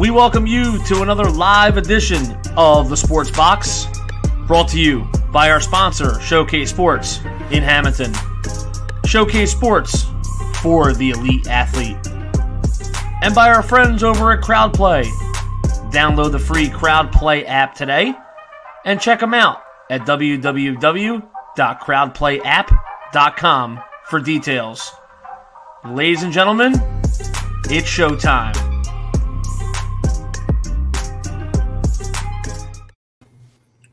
We welcome you to another live edition of the Sports Box, brought to you by our sponsor, Showcase Sports in Hamilton. Showcase Sports for the elite athlete. And by our friends over at CrowdPlay. Download the free CrowdPlay app today and check them out at www.crowdplayapp.com for details. Ladies and gentlemen, it's showtime.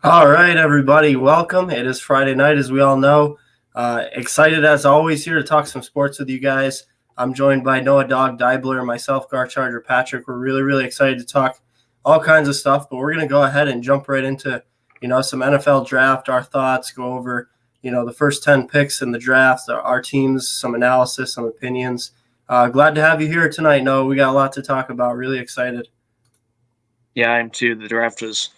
All right, everybody, welcome. It is Friday night, as we all know. Excited, as always, here to talk some sports with you guys. I'm joined by Noah Dog, Deibler, and myself, Garth, Charger, Patrick. We're really excited to talk all kinds of stuff, but we're going to go ahead and jump right into, some NFL draft, our thoughts, go over, the first 10 picks in the draft, our teams, some analysis, some opinions. Glad to have you here tonight, Noah. We got a lot to talk about. Really excited. Yeah, I am too. The draft was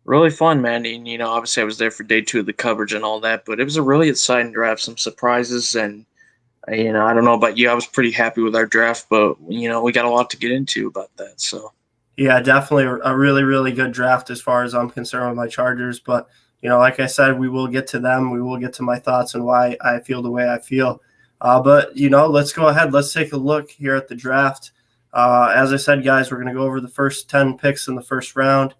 really fun, man. And, obviously I was there for day 2 of the coverage and all that, but it was a really exciting draft, some surprises. And, I don't know about you. I was pretty happy with our draft, but, we got a lot to get into about that. So, yeah, definitely a really good draft as far as I'm concerned with my Chargers. But, like I said, we will get to them. We will get to my thoughts and why I feel the way I feel. But, let's go ahead. Let's take a look here at the draft. As I said, guys, we're going to go over the first 10 picks in the first round.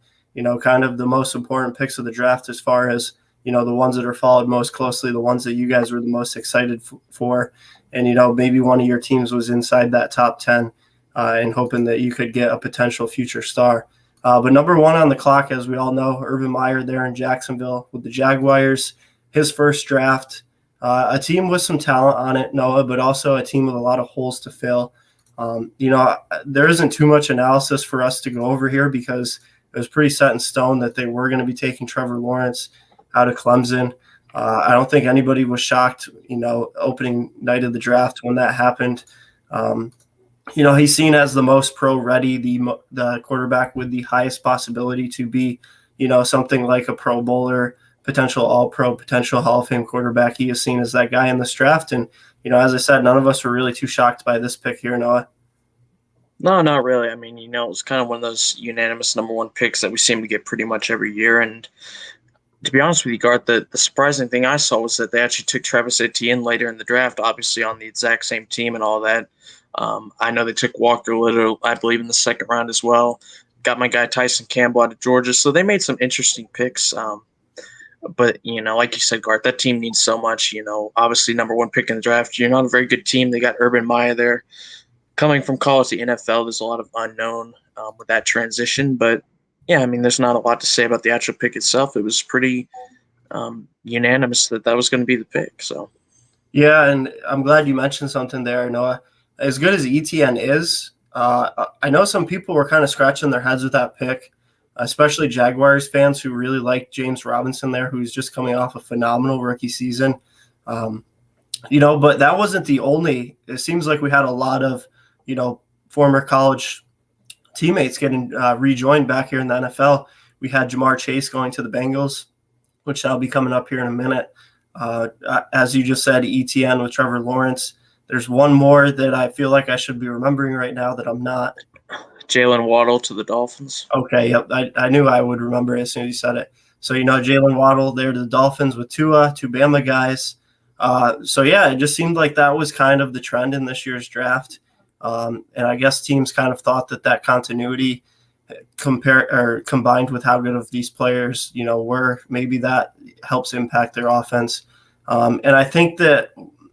Kind of the most important picks of the draft as far as, the ones that are followed most closely, the ones that you guys were the most excited for. And, maybe one of your teams was inside that top 10 and hoping that you could get a potential future star. But number 1 on the clock, as we all know, Urban Meyer there in Jacksonville with the Jaguars, his first draft, a team with some talent on it, Noah, but also a team with a lot of holes to fill. There isn't too much analysis for us to go over here because it was pretty set in stone that they were going to be taking Trevor Lawrence out of Clemson. I don't think anybody was shocked, opening night of the draft when that happened. He's seen as the most pro-ready, the quarterback with the highest possibility to be, something like a Pro Bowler, potential All-Pro, potential Hall of Fame quarterback. He is seen as that guy in this draft. And, as I said, none of us were really too shocked by this pick here, Noah. No, not really. I mean, it was kind of one of those unanimous number 1 picks that we seem to get pretty much every year. And to be honest with you, Garth, the surprising thing I saw was that they actually took Travis Etienne later in the draft, obviously on the exact same team and all that. I know they took Walker Little, I believe, in the second round as well. Got my guy Tyson Campbell out of Georgia. So they made some interesting picks. But, like you said, Garth, that team needs so much. Obviously number 1 pick in the draft. You're not a very good team. They got Urban Meyer there. Coming from college to NFL, there's a lot of unknown with that transition. But, yeah, I mean, there's not a lot to say about the actual pick itself. It was pretty unanimous that was going to be the pick. So, yeah, and I'm glad you mentioned something there, Noah. As good as ETN is, I know some people were kind of scratching their heads with that pick, especially Jaguars fans who really like James Robinson there, who's just coming off a phenomenal rookie season. But that wasn't the only – it seems like we had a lot of – former college teammates getting rejoined back here in the NFL. We had Jamar Chase going to the Bengals, which I'll be coming up here in a minute. As you just said, ETN with Trevor Lawrence. There's one more that I feel like I should be remembering right now that I'm not. Jalen Waddle to the Dolphins. Okay, yep. I knew I would remember it as soon as you said it. So, Jalen Waddle there to the Dolphins with two Bama guys. It just seemed like that was kind of the trend in this year's draft. And I guess teams kind of thought that continuity combined with how good of these players, were, maybe that helps impact their offense. And I think that,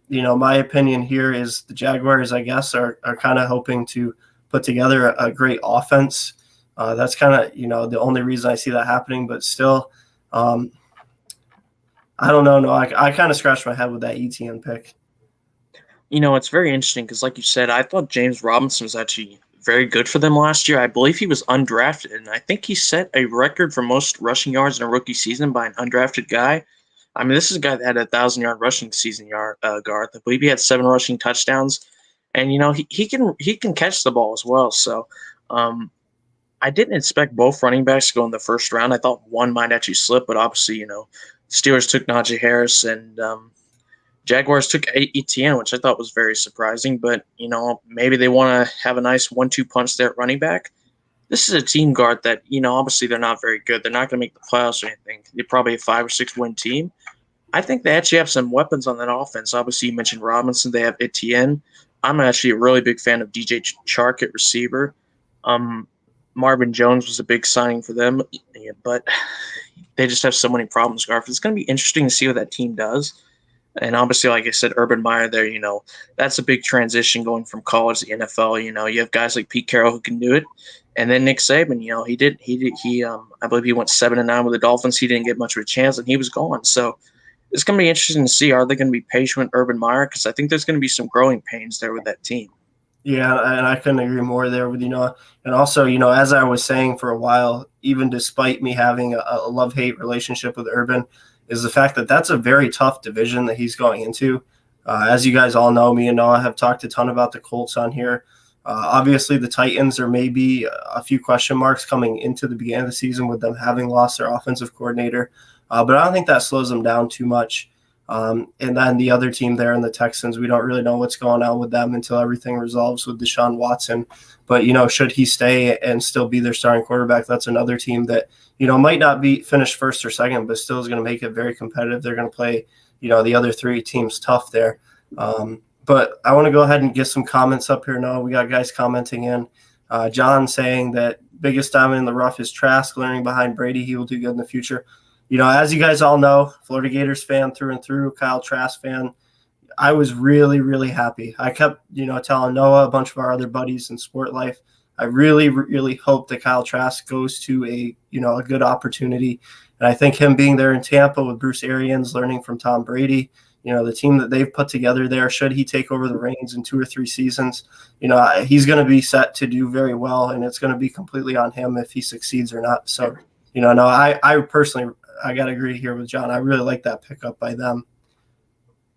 my opinion here is the Jaguars, I guess, are kind of hoping to put together a great offense. That's kind of, the only reason I see that happening, but still, I don't know. No, I kind of scratched my head with that ETN pick. It's very interesting because, like you said, I thought James Robinson was actually very good for them last year. I believe he was undrafted, and I think he set a record for most rushing yards in a rookie season by an undrafted guy. I mean, this is a guy that had a 1,000-yard rushing season, Garth. I believe he had 7 rushing touchdowns, and he can catch the ball as well. So, I didn't expect both running backs to go in the first round. I thought one might actually slip, but obviously, Steelers took Najee Harris and Jaguars took Etienne, which I thought was very surprising. But, maybe they want to have a nice 1-2 punch there at running back. this is a team, Garth, that, obviously they're not very good. They're not going to make the playoffs or anything. They're probably a 5 or 6 win team. I think they actually have some weapons on that offense. Obviously, you mentioned Robinson. They have Etienne. I'm actually a really big fan of DJ Chark at receiver. Marvin Jones was a big signing for them, but they just have so many problems, Garth. It's going to be interesting to see what that team does. And obviously, like I said, Urban Meyer there, that's a big transition going from college to the NFL. You have guys like Pete Carroll who can do it. And then Nick Saban, I believe he went 7-9 with the Dolphins. He didn't get much of a chance and he was gone. So it's going to be interesting to see, are they going to be patient with Urban Meyer? Because I think there's going to be some growing pains there with that team. Yeah, and I couldn't agree more there with, and also, as I was saying for a while, even despite me having a love-hate relationship with Urban, is the fact that that's a very tough division that he's going into. As you guys all know, me and Noah have talked a ton about the Colts on here. Obviously, the Titans are maybe a few question marks coming into the beginning of the season with them having lost their offensive coordinator. But I don't think that slows them down too much. And then the other team there in the Texans, we don't really know what's going on with them until everything resolves with Deshaun Watson. But, should he stay and still be their starting quarterback, that's another team that, might not be finished first or second, but still is going to make it very competitive. They're going to play, the other three teams tough there. But I want to go ahead and get some comments up here now. We got guys commenting in. John saying that biggest diamond in the rough is Trask, learning behind Brady. He will do good in the future. As you guys all know, Florida Gators fan through and through, Kyle Trask fan, I was really, really happy. I kept, telling Noah, a bunch of our other buddies in sport life, I really, really hope that Kyle Trask goes to a good opportunity. And I think him being there in Tampa with Bruce Arians, learning from Tom Brady, the team that they've put together there, should he take over the reins in 2 or 3 seasons, he's going to be set to do very well, and it's going to be completely on him if he succeeds or not. So, no, I personally – I got to agree here with John. I really like that pickup by them.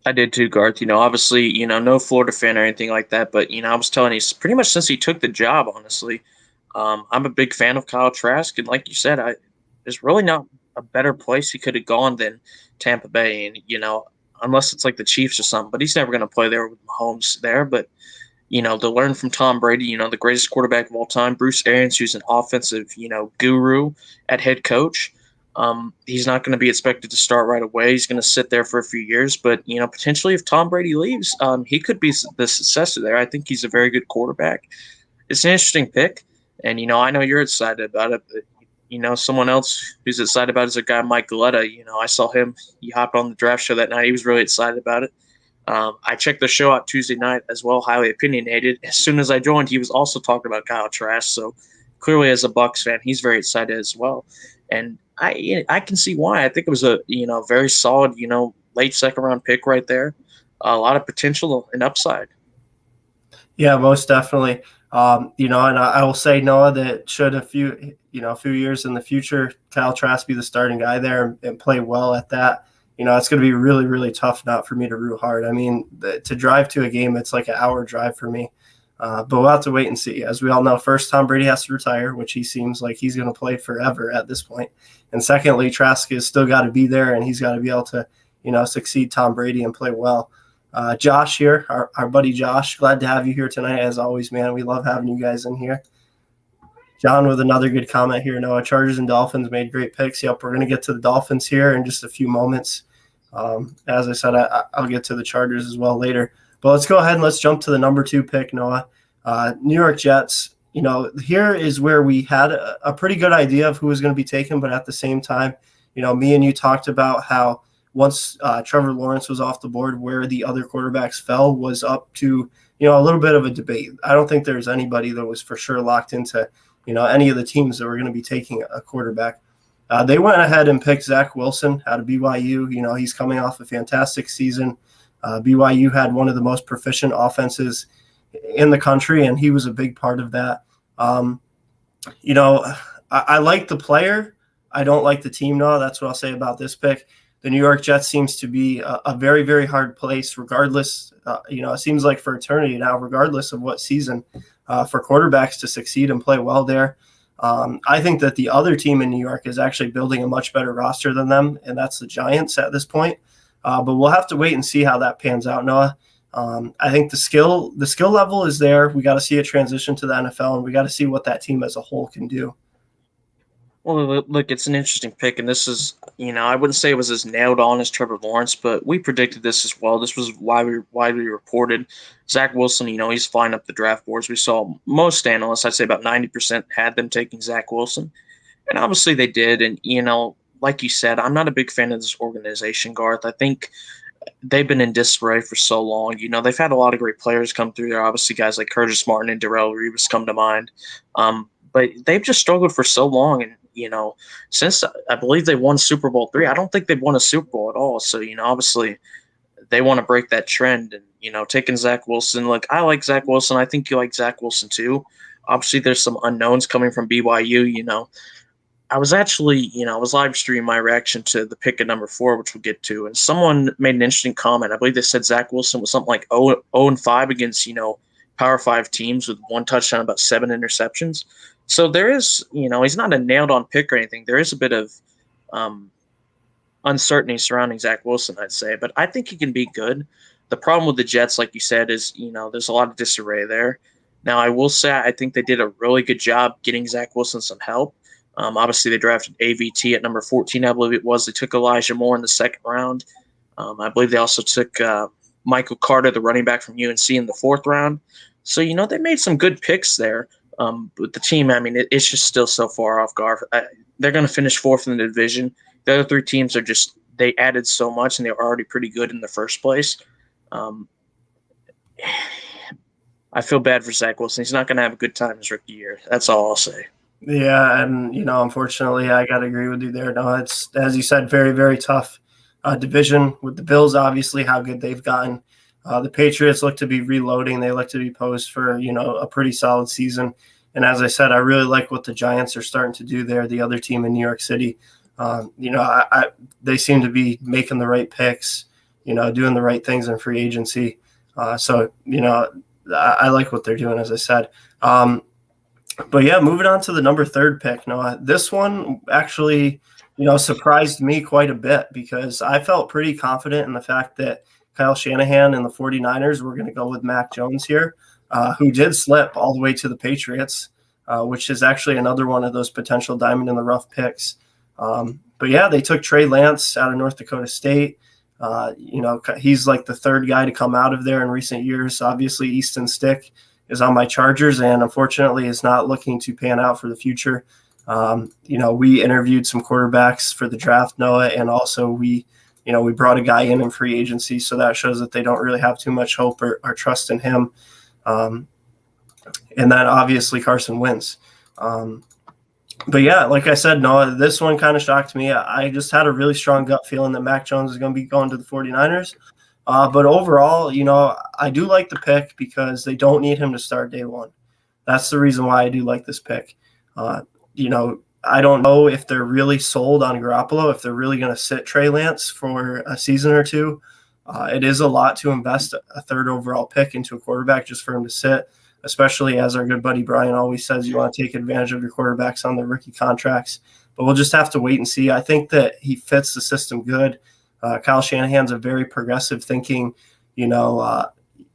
I did too, Garth. Obviously, no Florida fan or anything like that, but, I was telling you, pretty much since he took the job, honestly, I'm a big fan of Kyle Trask. And like you said, there's really not a better place he could have gone than Tampa Bay. And, unless it's like the Chiefs or something, but he's never going to play there with Mahomes there. But, to learn from Tom Brady, the greatest quarterback of all time, Bruce Arians, who's an offensive, guru at head coach. He's not going to be expected to start right away. He's going to sit there for a few years, but potentially if Tom Brady leaves, he could be the successor there. I think he's a very good quarterback. It's an interesting pick, and I know you're excited about it, but someone else who's excited about it is a guy, Mike Galletta. I saw him. He hopped on the draft show that night. He was really excited about it. I checked the show out Tuesday night as well, highly opinionated. As soon as I joined, he was also talking about Kyle Trask. So clearly, as a Bucs fan, he's very excited as well. And I can see why. I think it was a very solid late second round pick right there. A lot of potential and upside. Yeah, most definitely. And I will say, Noah, that should a few years in the future, Kyle Trask be the starting guy there and play well at that, it's going to be really, really tough not for me to root hard. I mean, to drive to a game, it's like an hour drive for me. But we'll have to wait and see. As we all know, first, Tom Brady has to retire, which he seems like he's going to play forever at this point. And secondly, Trask has still got to be there, and he's got to be able to, succeed Tom Brady and play well. Josh here, our buddy Josh, glad to have you here tonight. As always, man, we love having you guys in here. John with another good comment here. Noah, Chargers and Dolphins made great picks. Yep, we're going to get to the Dolphins here in just a few moments. As I said, I'll get to the Chargers as well later. But let's go ahead and let's jump to the number 2 pick, Noah. New York Jets. Here is where we had a pretty good idea of who was going to be taken, but at the same time, me and you talked about how once Trevor Lawrence was off the board, where the other quarterbacks fell was up to, a little bit of a debate. I don't think there's anybody that was for sure locked into, any of the teams that were going to be taking a quarterback. They went ahead and picked Zach Wilson out of BYU. He's coming off a fantastic season. BYU had one of the most proficient offenses in the country, and he was a big part of that. I like the player. I don't like the team, no. That's what I'll say about this pick. The New York Jets seems to be a very, very hard place regardless. It seems like for eternity now, regardless of what season, for quarterbacks to succeed and play well there. I think that the other team in New York is actually building a much better roster than them, and that's the Giants at this point. But we'll have to wait and see how that pans out, Noah. I think the skill level is there. We got to see it transition to the NFL, and we got to see what that team as a whole can do. Well, look, it's an interesting pick, and this is, I wouldn't say it was as nailed on as Trevor Lawrence, but we predicted this as well. This was widely reported. Zach Wilson, he's flying up the draft boards. We saw most analysts, I'd say about 90%, had them taking Zach Wilson, and obviously they did. And like you said, I'm not a big fan of this organization, Garth. I think they've been in disarray for so long. They've had a lot of great players come through there. Obviously, guys like Curtis Martin and Darrelle Revis come to mind, but they've just struggled for so long. And since I believe they won Super Bowl III, I don't think they've won a Super Bowl at all. So, obviously they want to break that trend. And, taking Zach Wilson, look, I like Zach Wilson. I think you like Zach Wilson too. Obviously there's some unknowns coming from BYU. I was actually, I was live streaming my reaction to the pick at number 4, which we'll get to. And someone made an interesting comment. I believe they said Zach Wilson was something like 0-5 against, Power 5 teams with 1 touchdown, about 7 interceptions. So there is, he's not a nailed-on pick or anything. There is a bit of uncertainty surrounding Zach Wilson, I'd say. But I think he can be good. The problem with the Jets, like you said, is, there's a lot of disarray there. Now, I will say I think they did a really good job getting Zach Wilson some help. Obviously, they drafted AVT at number 14, I believe it was. They took Elijah Moore in the 2nd round. I believe they also took Michael Carter, the running back from UNC, in the 4th round. So, they made some good picks there. But the team, it's just still so far off, Garth. They're going to finish 4th in the division. The other 3 teams are just – they added so much, and they were already pretty good in the first place. I feel bad for Zach Wilson. He's not going to have a good time his rookie year. That's all I'll say. Yeah, and, unfortunately, I got to agree with you there. No, it's, as you said, very, very tough division with the Bills, obviously, how good they've gotten. The Patriots look to be reloading. They look to be posed for, a pretty solid season. And as I said, I really like what the Giants are starting to do there, the other team in New York City. They seem to be making the right picks, doing the right things in free agency. So, I like what they're doing, as I said. But, yeah, moving on to the number 3 pick. No, this one actually, surprised me quite a bit because I felt pretty confident in the fact that Kyle Shanahan and the 49ers were going to go with Mac Jones here, who did slip all the way to the Patriots, which is actually another one of those potential diamond in the rough picks. But, yeah, they took Trey Lance out of North Dakota State. He's like the 3rd guy to come out of there in recent years. Obviously, Easton Stick is on my Chargers and unfortunately is not looking to pan out for the future. We interviewed some quarterbacks for the draft, Noah, and also we brought a guy in free agency, so that shows that they don't really have too much hope or trust in him. And then obviously Carson Wentz. But yeah, like I said, Noah, this one kind of shocked me. I just had a really strong gut feeling that Mac Jones is going to be going to the 49ers. But overall, I do like the pick because they don't need him to start day one. That's the reason why I do like this pick. I don't know if they're really sold on Garoppolo, if they're really going to sit Trey Lance for a season or 2. It is a lot to invest a 3rd overall pick into a quarterback just for him to sit, especially as our good buddy Brian always says, you want to take advantage of your quarterbacks on their rookie contracts. But we'll just have to wait and see. I think that he fits the system good. Kyle Shanahan's a very progressive thinking,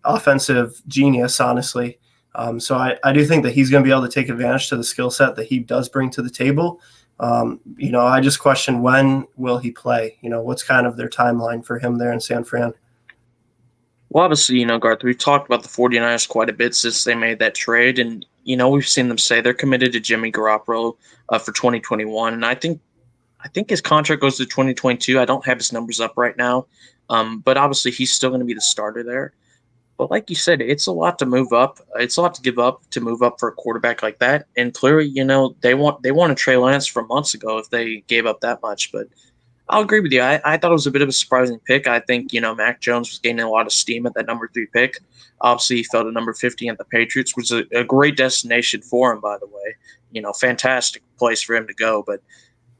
offensive genius, honestly. So I do think that he's going to be able to take advantage to the skill set that he does bring to the table. I just question when will he play? What's kind of their timeline for him there in San Fran? Well, obviously, Garth, we've talked about the 49ers quite a bit since they made that trade. And, we've seen them say they're committed to Jimmy Garoppolo for 2021. And I think his contract goes to 2022. I don't have his numbers up right now. But obviously, he's still going to be the starter there. But like you said, it's a lot to move up. It's a lot to give up to move up for a quarterback like that. And clearly, they wanted Trey Lance from months ago if they gave up that much. But I'll agree with you. I thought it was a bit of a surprising pick. I think, Mac Jones was gaining a lot of steam at that number 3 pick. Obviously, he fell to number 50 at the Patriots, which is a great destination for him, by the way. Fantastic place for him to go. But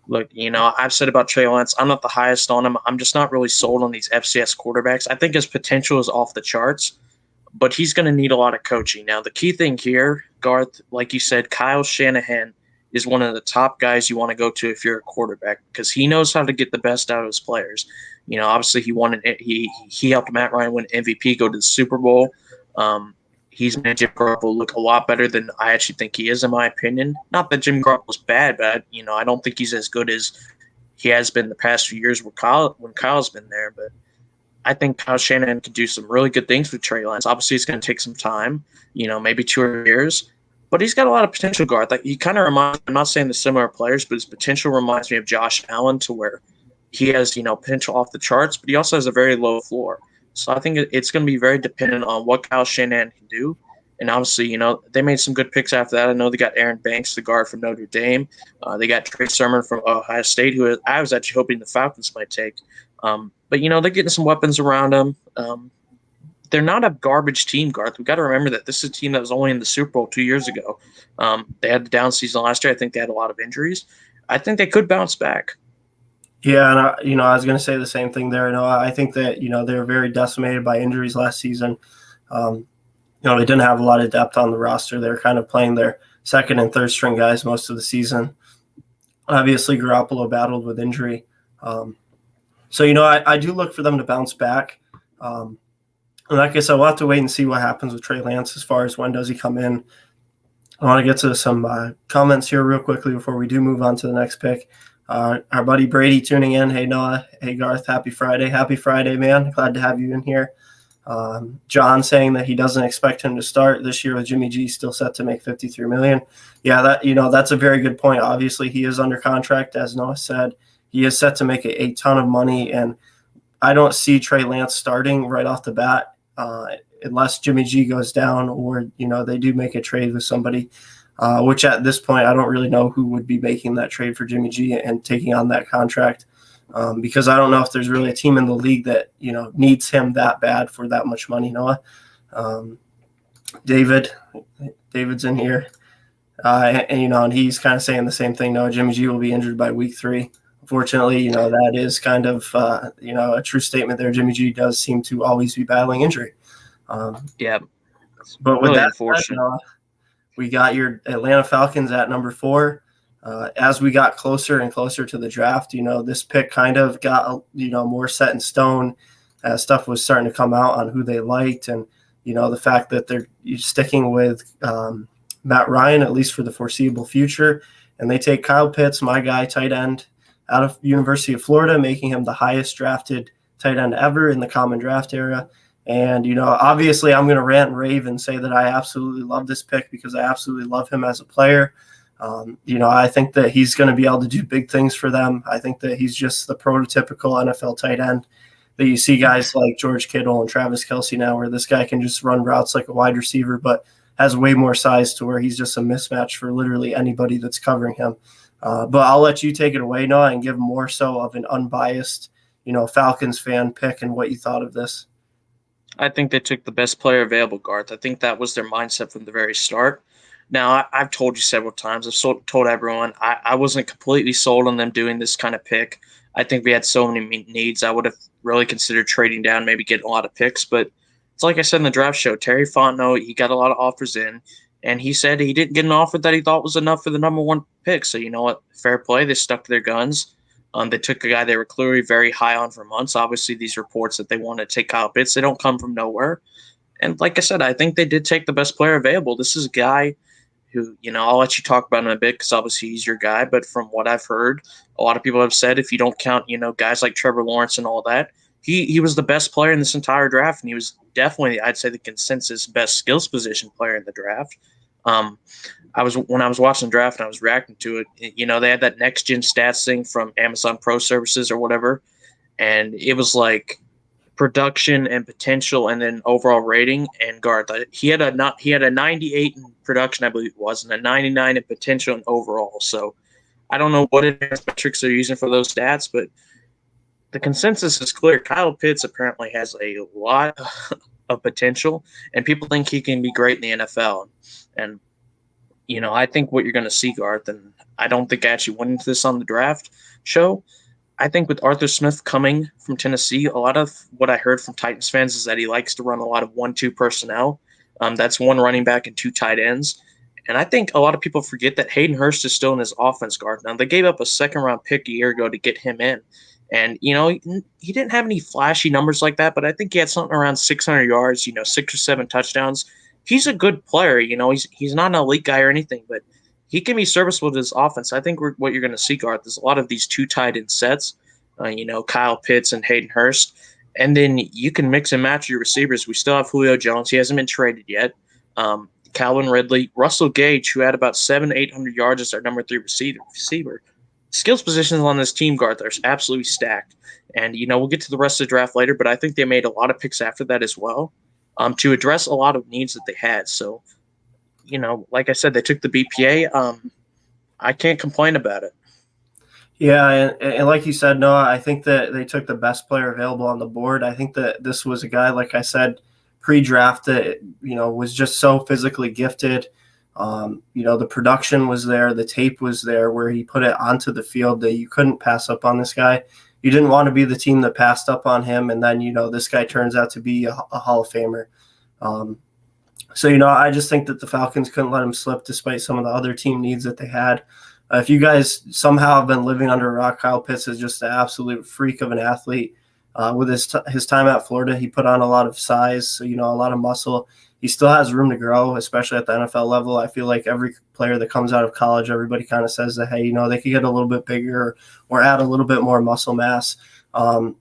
look, I've said about Trey Lance, I'm not the highest on him. I'm just not really sold on these FCS quarterbacks. I think his potential is off the charts, but he's going to need a lot of coaching. Now, the key thing here, Garth, like you said, Kyle Shanahan is one of the top guys you want to go to if you're a quarterback, because he knows how to get the best out of his players. Obviously he helped Matt Ryan win MVP, go to the Super Bowl. He's made Jim Garoppolo look a lot better than I actually think he is, in my opinion. Not that Jim Garoppolo's bad, but I don't think he's as good as he has been the past few years when Kyle's been there. But I think Kyle Shanahan could do some really good things with Trey Lance. Obviously, it's going to take some time, maybe 2 years. But he's got a lot of potential, Garth. He kind of reminds – I'm not saying the similar players, but his potential reminds me of Josh Allen, to where he has, potential off the charts, but he also has a very low floor. So I think it's going to be very dependent on what Kyle Shanahan can do. And obviously, they made some good picks after that. I know they got Aaron Banks, the guard from Notre Dame. They got Trey Sermon from Ohio State, who I was actually hoping the Falcons might take. But, they're getting some weapons around them. They're not a garbage team, Garth. We've got to remember that this is a team that was only in the Super Bowl 2 years ago. They had the down season last year. I think they had a lot of injuries. I think they could bounce back. Yeah, and I was going to say the same thing there. I think that they were very decimated by injuries last season. They didn't have a lot of depth on the roster. They were kind of playing their second and third string guys most of the season. Obviously, Garoppolo battled with injury. So I do look for them to bounce back. And like I said, we'll have to wait and see what happens with Trey Lance as far as when does he come in. I want to get to some comments here real quickly before we do move on to the next pick. Our buddy Brady tuning in. Hey, Noah. Hey, Garth. Happy Friday. Happy Friday, man. Glad to have you in here. John saying that he doesn't expect him to start this year with Jimmy G still set to make $53 million. Yeah, that's a very good point. Obviously, he is under contract, as Noah said. He is set to make a ton of money, and I don't see Trey Lance starting right off the bat. Unless Jimmy G goes down or, they do make a trade with somebody, which at this point, I don't really know who would be making that trade for Jimmy G and taking on that contract, because I don't know if there's really a team in the league that, needs him that bad for that much money, Noah. David's in here, and he's kind of saying the same thing. No, Jimmy G will be injured by week 3. Unfortunately, that is kind of, a true statement there. Jimmy G does seem to always be battling injury. Yeah. But with that said, we got your Atlanta Falcons at number 4. As we got closer and closer to the draft, this pick kind of got, more set in stone as stuff was starting to come out on who they liked. And, the fact that they're sticking with Matt Ryan, at least for the foreseeable future. And they take Kyle Pitts, my guy, tight end, out of University of Florida, making him the highest drafted tight end ever in the common draft era. And, obviously I'm going to rant and rave and say that I absolutely love this pick because I absolutely love him as a player. I think that he's going to be able to do big things for them. I think that he's just the prototypical NFL tight end that you see guys like George Kittle and Travis Kelce now, where this guy can just run routes like a wide receiver, but has way more size to where he's just a mismatch for literally anybody that's covering him. But I'll let you take it away, Noah, and give more so of an unbiased, Falcons fan pick and what you thought of this. I think they took the best player available, Garth. I think that was their mindset from the very start. Now, I've told you several times, I've told everyone, I wasn't completely sold on them doing this kind of pick. I think we had so many needs. I would have really considered trading down, maybe getting a lot of picks. But it's like I said in the draft show, Terry Fontenot, he got a lot of offers in. And he said he didn't get an offer that he thought was enough for the number 1 pick. So you know what? Fair play. They stuck to their guns. They took a guy they were clearly very high on for months. Obviously, these reports that they want to take Kyle Pitts, they don't come from nowhere. And like I said, I think they did take the best player available. This is a guy who, I'll let you talk about him a bit because obviously he's your guy. But from what I've heard, a lot of people have said if you don't count, guys like Trevor Lawrence and all that, he was the best player in this entire draft. And he was definitely, I'd say, the consensus best skills position player in the draft. When I was watching the draft and I was reacting to it, they had that next gen stats thing from Amazon Pro Services or whatever. And it was like production and potential and then overall rating. And Garth, he had a 98 in production, I believe it was, and a 99 in potential and overall. So I don't know what advanced metrics they're using for those stats, but the consensus is clear. Kyle Pitts apparently has a lot of potential, and people think he can be great in the NFL. And, I think what you're going to see, Garth, and I don't think I actually went into this on the draft show, I think with Arthur Smith coming from Tennessee, a lot of what I heard from Titans fans is that he likes to run a lot of 1-2 personnel. That's 1 running back and 2 tight ends. And I think a lot of people forget that Hayden Hurst is still in his offense, Garth. Now, they gave up a second-round pick a year ago to get him in. And, he didn't have any flashy numbers like that, but I think he had something around 600 yards, 6 or 7 touchdowns. He's a good player. He's not an elite guy or anything, but he can be serviceable to his offense. I think what you're going to see, Garth, is a lot of these two tight end sets, Kyle Pitts and Hayden Hurst. And then you can mix and match your receivers. We still have Julio Jones. He hasn't been traded yet. Calvin Ridley, Russell Gage, who had about 800 yards as our number 3 receiver. Skills positions on this team, Garth, are absolutely stacked. And, we'll get to the rest of the draft later, but I think they made a lot of picks after that as well to address a lot of needs that they had. So, like I said, they took the BPA. I can't complain about it. Yeah, and like you said, Noah, I think that they took the best player available on the board. I think that this was a guy, like I said, pre-draft that, was just so physically gifted. The production was there, the tape was there where he put it onto the field that you couldn't pass up on this guy. You didn't want to be the team that passed up on him, and then, this guy turns out to be a Hall of Famer. I just think that the Falcons couldn't let him slip despite some of the other team needs that they had. If you guys somehow have been living under a rock, Kyle Pitts is just an absolute freak of an athlete. With his time at Florida, he put on a lot of size, a lot of muscle. He still has room to grow, especially at the NFL level. I feel like every player that comes out of college, everybody kind of says that, hey, they could get a little bit bigger or add a little bit more muscle mass. But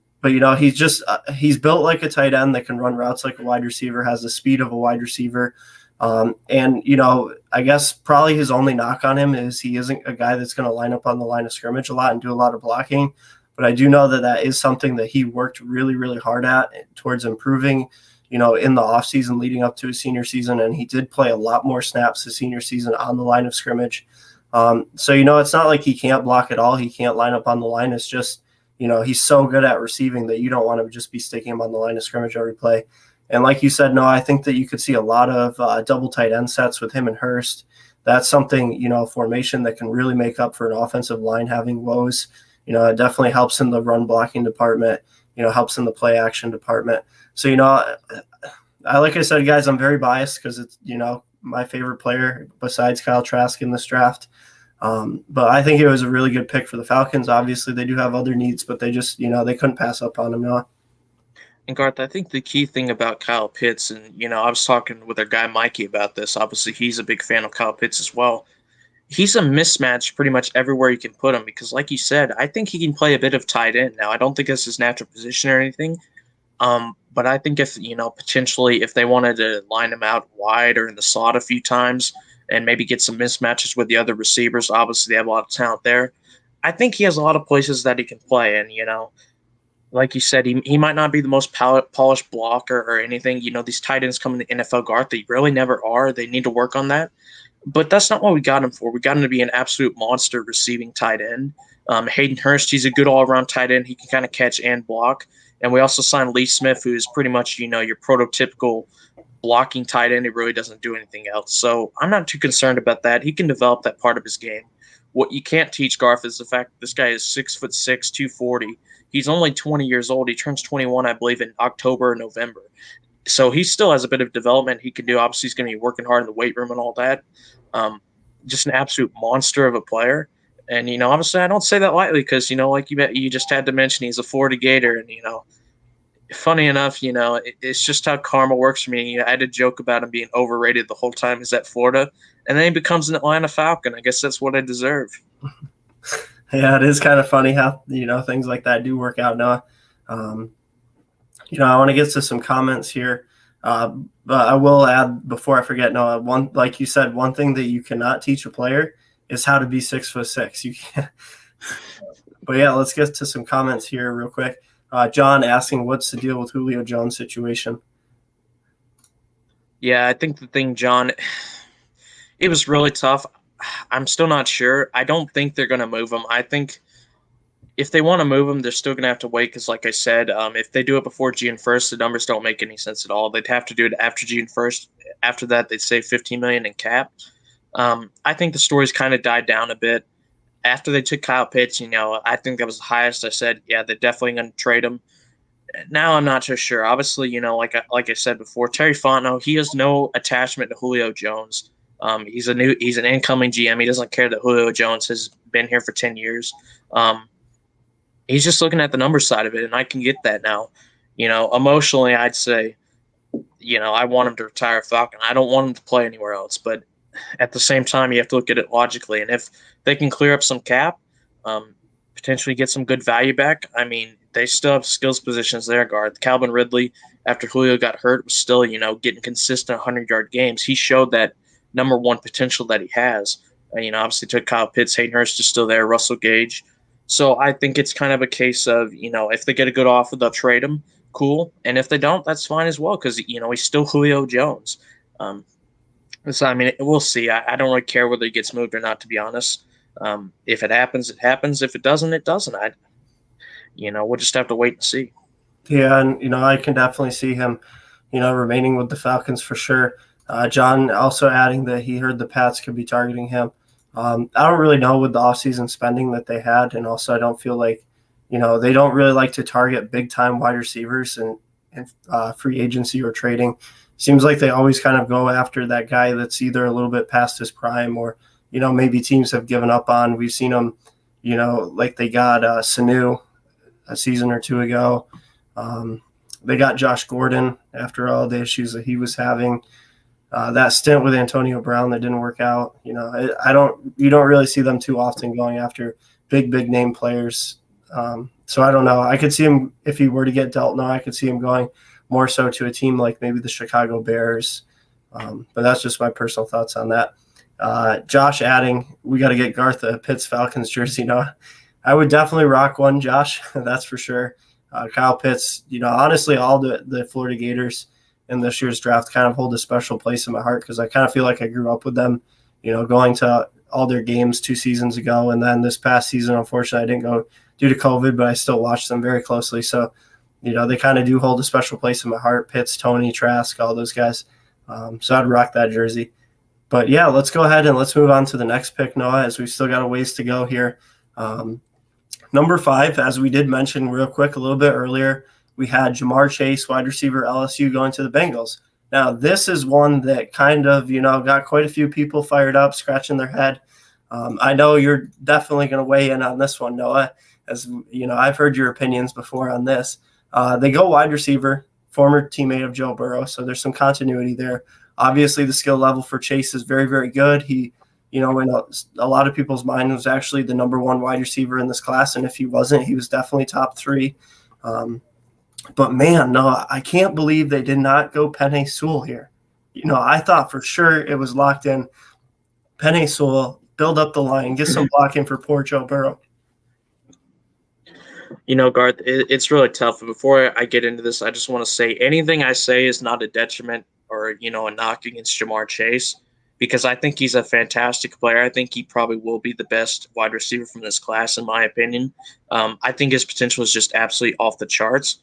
he's built like a tight end that can run routes like a wide receiver, has the speed of a wide receiver. I guess probably his only knock on him is he isn't a guy that's going to line up on the line of scrimmage a lot and do a lot of blocking. But I do know that is something that he worked really, really hard at towards improving, in the offseason leading up to his senior season. And he did play a lot more snaps his senior season on the line of scrimmage. It's not like he can't block at all. He can't line up on the line. It's just, he's so good at receiving that you don't want to just be sticking him on the line of scrimmage every play. And like you said, no, I think that you could see a lot of double tight end sets with him and Hurst. That's something, formation that can really make up for an offensive line having woes. It definitely helps in the run blocking department, helps in the play action department. So, like I said, guys, I'm very biased because it's, my favorite player besides Kyle Trask in this draft. But I think it was a really good pick for the Falcons. Obviously, they do have other needs, but they just, they couldn't pass up on him. No. And Garth, I think the key thing about Kyle Pitts, and, I was talking with our guy Mikey about this. Obviously, he's a big fan of Kyle Pitts as well. He's a mismatch pretty much everywhere you can put him because, like you said, I think he can play a bit of tight end. Now, I don't think that's his natural position or anything. But I think if, potentially if they wanted to line him out wide or in the slot a few times and maybe get some mismatches with the other receivers, obviously they have a lot of talent there. I think he has a lot of places that he can play. And, like you said, he might not be the most polished blocker or anything. These tight ends come in the NFL, Garth, they really never are. They need to work on that. But that's not what we got him for. We got him to be an absolute monster receiving tight end. Hayden Hurst, he's a good all-around tight end. He can kind of catch and block. And we also signed Lee Smith, who is pretty much, your prototypical blocking tight end. He really doesn't do anything else. So I'm not too concerned about that. He can develop that part of his game. What you can't teach, Garth, is the fact that this guy is 6'6", 240. He's only 20 years old. He turns 21, I believe, in October or November. So he still has a bit of development he can do. Obviously, he's going to be working hard in the weight room and all that. Just an absolute monster of a player. And, obviously I don't say that lightly because, like you just had to mention he's a Florida Gator. And, funny enough, it's just how karma works for me. I had a joke about him being overrated the whole time he's at Florida. And then he becomes an Atlanta Falcon. I guess that's what I deserve. Yeah, it is kind of funny how, things like that do work out, Noah. I want to get to some comments here. But I will add before I forget, Noah, like you said, one thing that you cannot teach a player is how to be 6'6". You can't. But yeah, let's get to some comments here real quick. John asking, what's the deal with Julio Jones' situation? Yeah, I think the thing, John, it was really tough. I'm still not sure. I don't think they're going to move him. I think if they want to move him, they're still going to have to wait because, like I said, if they do it before June 1st, the numbers don't make any sense at all. They'd have to do it after June 1st. After that, they'd save $15 million in cap. I think the story's kind of died down a bit. After they took Kyle Pitts, I think that was the highest. I said, yeah, they're definitely going to trade him. Now I'm not so sure. Obviously, like I said before, Terry Fontenot, he has no attachment to Julio Jones. He's an incoming GM. He doesn't care that Julio Jones has been here for 10 years. He's just looking at the number side of it, and I can get that now. Emotionally, I'd say, I want him to retire Falcon. I don't want him to play anywhere else, but at the same time, you have to look at it logically. And if they can clear up some cap, potentially get some good value back, I mean, they still have skills positions there, Garth. Calvin Ridley, after Julio got hurt, was still, getting consistent 100-yard games. He showed that number one potential that he has. Obviously took Kyle Pitts. Hayden Hurst is still there. Russell Gage. So I think it's kind of a case of, if they get a good offer, they'll trade him. Cool. And if they don't, that's fine as well because, he's still Julio Jones. So, I mean, we'll see. I don't really care whether he gets moved or not, to be honest. If it happens, it happens. If it doesn't, it doesn't. We'll just have to wait and see. Yeah, and, I can definitely see him, remaining with the Falcons for sure. John also adding that he heard the Pats could be targeting him. I don't really know with the offseason spending that they had, and also I don't feel like, they don't really like to target big-time wide receivers in free agency or trading. Seems like they always kind of go after that guy that's either a little bit past his prime or, maybe teams have given up on. We've seen them, like they got Sanu a season or two ago. They got Josh Gordon after all the issues that he was having. That stint with Antonio Brown that didn't work out. You don't really see them too often going after big name players. So I don't know. I could see him if he were to get dealt. No, I could see him going more so to a team like maybe the Chicago Bears. But that's just my personal thoughts on that. Josh adding, we got to get Garth a Pitts Falcons jersey. I would definitely rock one, Josh. That's for sure. Kyle Pitts, honestly, all the Florida Gators in this year's draft kind of hold a special place in my heart because I kind of feel like I grew up with them, going to all their games 2 seasons ago. And then this past season, unfortunately, I didn't go due to COVID, but I still watched them very closely. So, they kind of do hold a special place in my heart. Pitts, Tony, Trask, all those guys. So I'd rock that jersey. But, yeah, let's go ahead and let's move on to the next pick, Noah, as we've still got a ways to go here. Number 5, as we did mention real quick a little bit earlier, we had Jamar Chase, wide receiver LSU, going to the Bengals. Now, this is one that kind of, got quite a few people fired up, scratching their head. I know you're definitely going to weigh in on this one, Noah, as, I've heard your opinions before on this. They go wide receiver, former teammate of Joe Burrow, so there's some continuity there. Obviously, the skill level for Chase is very, very good. He, in a lot of people's mind, was actually the number 1 wide receiver in this class, and if he wasn't, he was definitely top 3. But, man, no, I can't believe they did not go Penei Sewell here. I thought for sure it was locked in. Penei Sewell, build up the line, get some blocking for poor Joe Burrow. Garth, it's really tough. Before I get into this, I just want to say anything I say is not a detriment or, a knock against Jamar Chase because I think he's a fantastic player. I think he probably will be the best wide receiver from this class, in my opinion. I think his potential is just absolutely off the charts.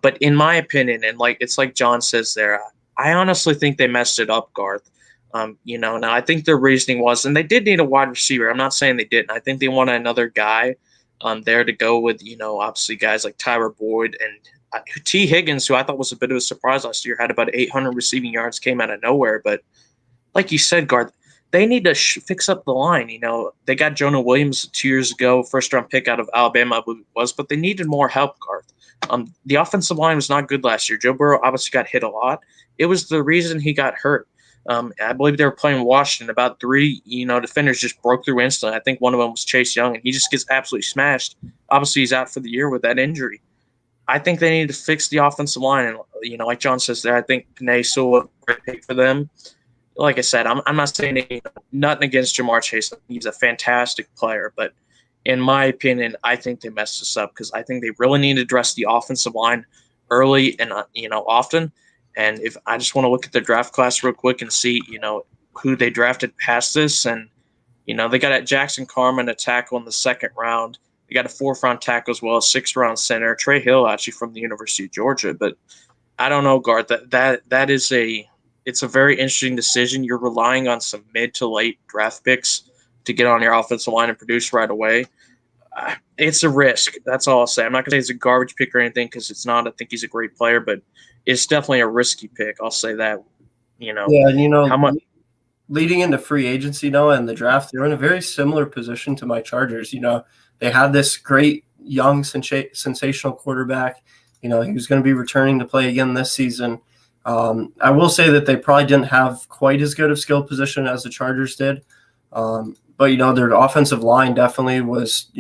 But in my opinion, and it's like John says there, I honestly think they messed it up, Garth. Now I think their reasoning was, and they did need a wide receiver. I'm not saying they didn't. I think they wanted another guy there to go with, obviously guys like Tyler Boyd and T. Higgins, who I thought was a bit of a surprise last year, had about 800 receiving yards, came out of nowhere. But like you said, Garth, they need to fix up the line. They got Jonah Williams 2 years ago, first-round pick out of Alabama, I believe it was, but they needed more help, Garth. The offensive line was not good last year. Joe Burrow obviously got hit a lot. It was the reason he got hurt. I believe they were playing Washington. About 3, defenders just broke through instantly. I think one of them was Chase Young, and he just gets absolutely smashed. Obviously, he's out for the year with that injury. I think they need to fix the offensive line. And, like John says there, I think Penei Sewell was a great pick for them. Like I said, I'm not saying nothing against Jamar Chase. He's a fantastic player. But in my opinion, I think they messed this up because I think they really need to address the offensive line early and, often. And if I just want to look at the draft class real quick and see, who they drafted past this. And, they got at Jackson Carman, a tackle in the 2nd round. They got a 4th-round tackle as well, a 6th-round center. Trey Hill, actually, from the University of Georgia. But I don't know, Garth. That is it's a very interesting decision. You're relying on some mid to late draft picks to get on your offensive line and produce right away. It's a risk. That's all I'll say. I'm not going to say it's a garbage pick or anything because it's not. I think he's a great player, but it's definitely a risky pick. I'll say that. Yeah, how much leading into free agency, Noah, and the draft, they're in a very similar position to my Chargers. They had this great young sensational quarterback. He was going to be returning to play again this season. I will say that they probably didn't have quite as good of skill position as the Chargers did. But their offensive line definitely was,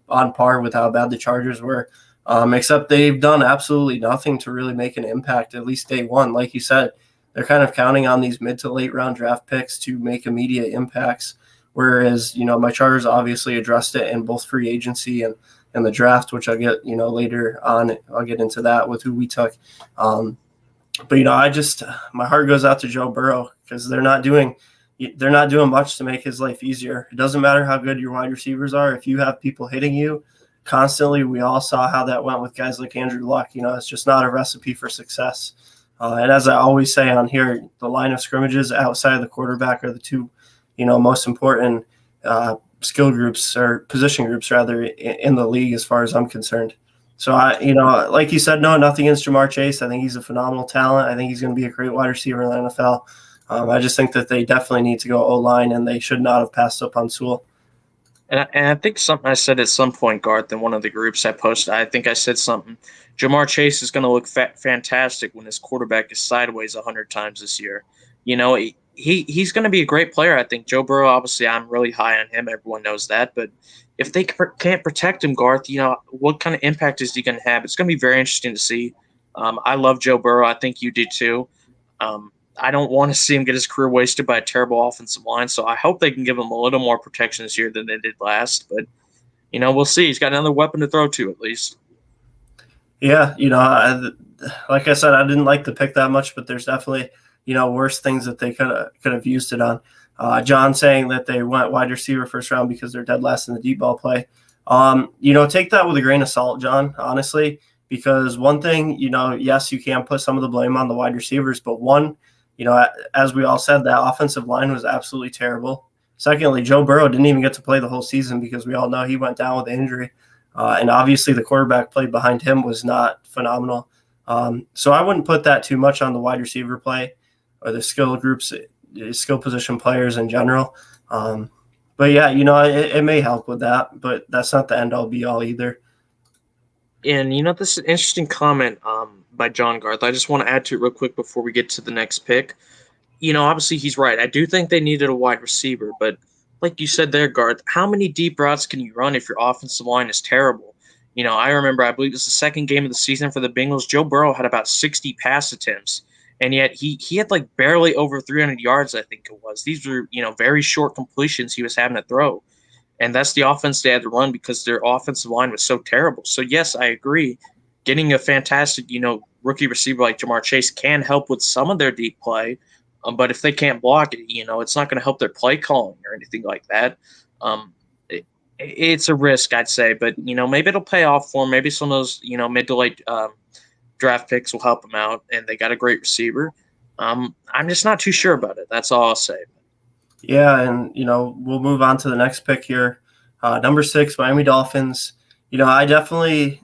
on par with how bad the Chargers were. Except they've done absolutely nothing to really make an impact, at least day one. Like you said, they're kind of counting on these mid to late round draft picks to make immediate impacts. Whereas, my Chargers obviously addressed it in both free agency and the draft, which I'll get, later on. I'll get into that with who we took. But, my heart goes out to Joe Burrow because they're not doing much to make his life easier. It doesn't matter how good your wide receivers are. If you have people hitting you constantly, we all saw how that went with guys like Andrew Luck. It's just not a recipe for success. And as I always say on here, the line of scrimmages outside of the quarterback are the two, most important skill groups or position groups rather in the league as far as I'm concerned. So like you said, no, nothing against Jamar Chase. I think he's a phenomenal talent. I think he's going to be a great wide receiver in the NFL. I just think that they definitely need to go O-line, and they should not have passed up on Sewell. And I think something I said at some point, Garth, in one of the groups I posted, I think I said something. Jamar Chase is going to look fantastic when his quarterback is sideways 100 times this year. He's going to be a great player. I think Joe Burrow, obviously, I'm really high on him. Everyone knows that. But if they can't protect him, Garth, what kind of impact is he going to have? It's going to be very interesting to see. I love Joe Burrow. I think you do too. I don't want to see him get his career wasted by a terrible offensive line, so I hope they can give him a little more protection this year than they did last. But, we'll see. He's got another weapon to throw to at least. Yeah, like I said, I didn't like the pick that much, but there's definitely, worse things that they could have used it on. John saying that they went wide receiver first round because they're dead last in the deep ball play. Take that with a grain of salt, John, honestly, because one thing, yes, you can put some of the blame on the wide receivers, but one, as we all said, that offensive line was absolutely terrible. Secondly, Joe Burrow didn't even get to play the whole season because we all know he went down with injury. And obviously the quarterback play behind him was not phenomenal. So I wouldn't put that too much on the wide receiver play or the skill groups, skill position players in general. But yeah, it may help with that, but that's not the end all be all either. And, this is an interesting comment by John Garth. I just want to add to it real quick before we get to the next pick. Obviously he's right. I do think they needed a wide receiver, but like you said there, Garth, how many deep routes can you run if your offensive line is terrible? I remember, I believe it was the second game of the season for the Bengals. Joe Burrow had about 60 pass attempts, and yet he had like barely over 300 yards, I think it was. These were, very short completions he was having to throw. And that's the offense they had to run because their offensive line was so terrible. So, yes, I agree. Getting a fantastic, rookie receiver like Jamar Chase can help with some of their deep play. But if they can't block it, it's not going to help their play calling or anything like that. It's a risk, I'd say. But, maybe it'll pay off for them. Maybe some of those, mid to late draft picks will help them out. And they got a great receiver. I'm just not too sure about it. That's all I'll say. Yeah, and, we'll move on to the next pick here. Number 6, Miami Dolphins. I definitely,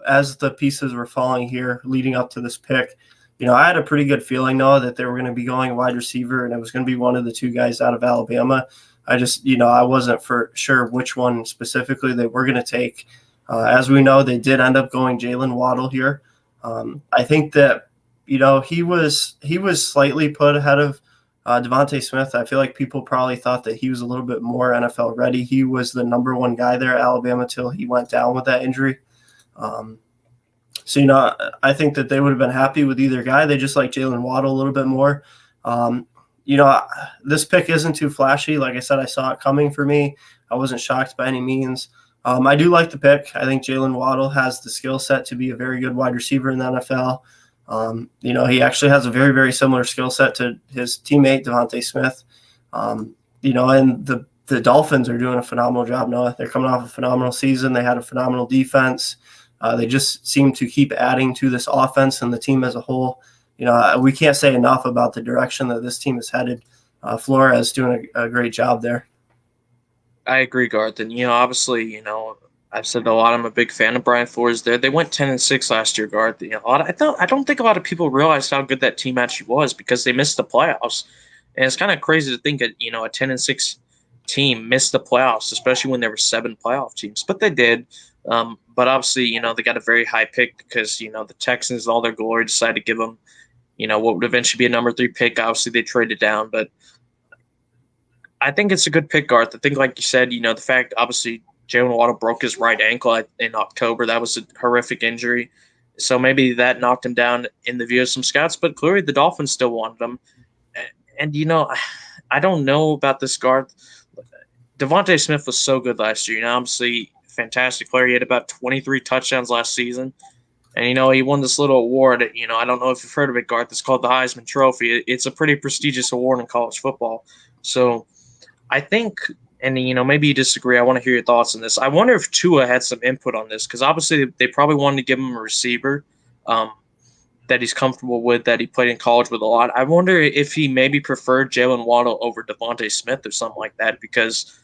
as the pieces were falling here leading up to this pick, I had a pretty good feeling, Noah, that they were going to be going wide receiver, and it was going to be one of the two guys out of Alabama. I just, I wasn't for sure which one specifically they were going to take. As we know, they did end up going Jalen Waddle here. I think that, he was slightly put ahead of Devontae Smith. I feel like people probably thought that he was a little bit more NFL ready. He was the number one guy there at Alabama till he went down with that injury. So, I think that they would have been happy with either guy. They just like Jalen Waddle a little bit more. This pick isn't too flashy. Like I said, I saw it coming for me. I wasn't shocked by any means. I do like the pick. I think Jalen Waddle has the skill set to be a very good wide receiver in the NFL. He actually has a very, very similar skill set to his teammate, Devontae Smith. And the Dolphins are doing a phenomenal job, Noah. They're coming off a phenomenal season. They had a phenomenal defense. They just seem to keep adding to this offense and the team as a whole. We can't say enough about the direction that this team is headed. Flores doing a great job there. I agree, Garth. And, obviously, I've said a lot. I'm a big fan of Brian Flores there. They went 10-6 last year, Garth. I don't think a lot of people realized how good that team actually was because they missed the playoffs. And it's kind of crazy to think that, a 10-6 team missed the playoffs, especially when there were 7 playoff teams. But they did. But obviously, they got a very high pick because, the Texans, in all their glory, decided to give them, what would eventually be a number 3 pick. Obviously, they traded down. But I think it's a good pick, Garth. I think, like you said, the fact, obviously, Jalen Waddle broke his right ankle in October. That was a horrific injury. So maybe that knocked him down in the view of some scouts. But clearly, the Dolphins still wanted him. And, I don't know about this, Garth. Devontae Smith was so good last year. Obviously, fantastic player. He had about 23 touchdowns last season. And, he won this little award. I don't know if you've heard of it, Garth. It's called the Heisman Trophy. It's a pretty prestigious award in college football. So I think, and, maybe you disagree. I want to hear your thoughts on this. I wonder if Tua had some input on this because obviously they probably wanted to give him a receiver that he's comfortable with, that he played in college with a lot. I wonder if he maybe preferred Jalen Waddle over Devontae Smith or something like that because,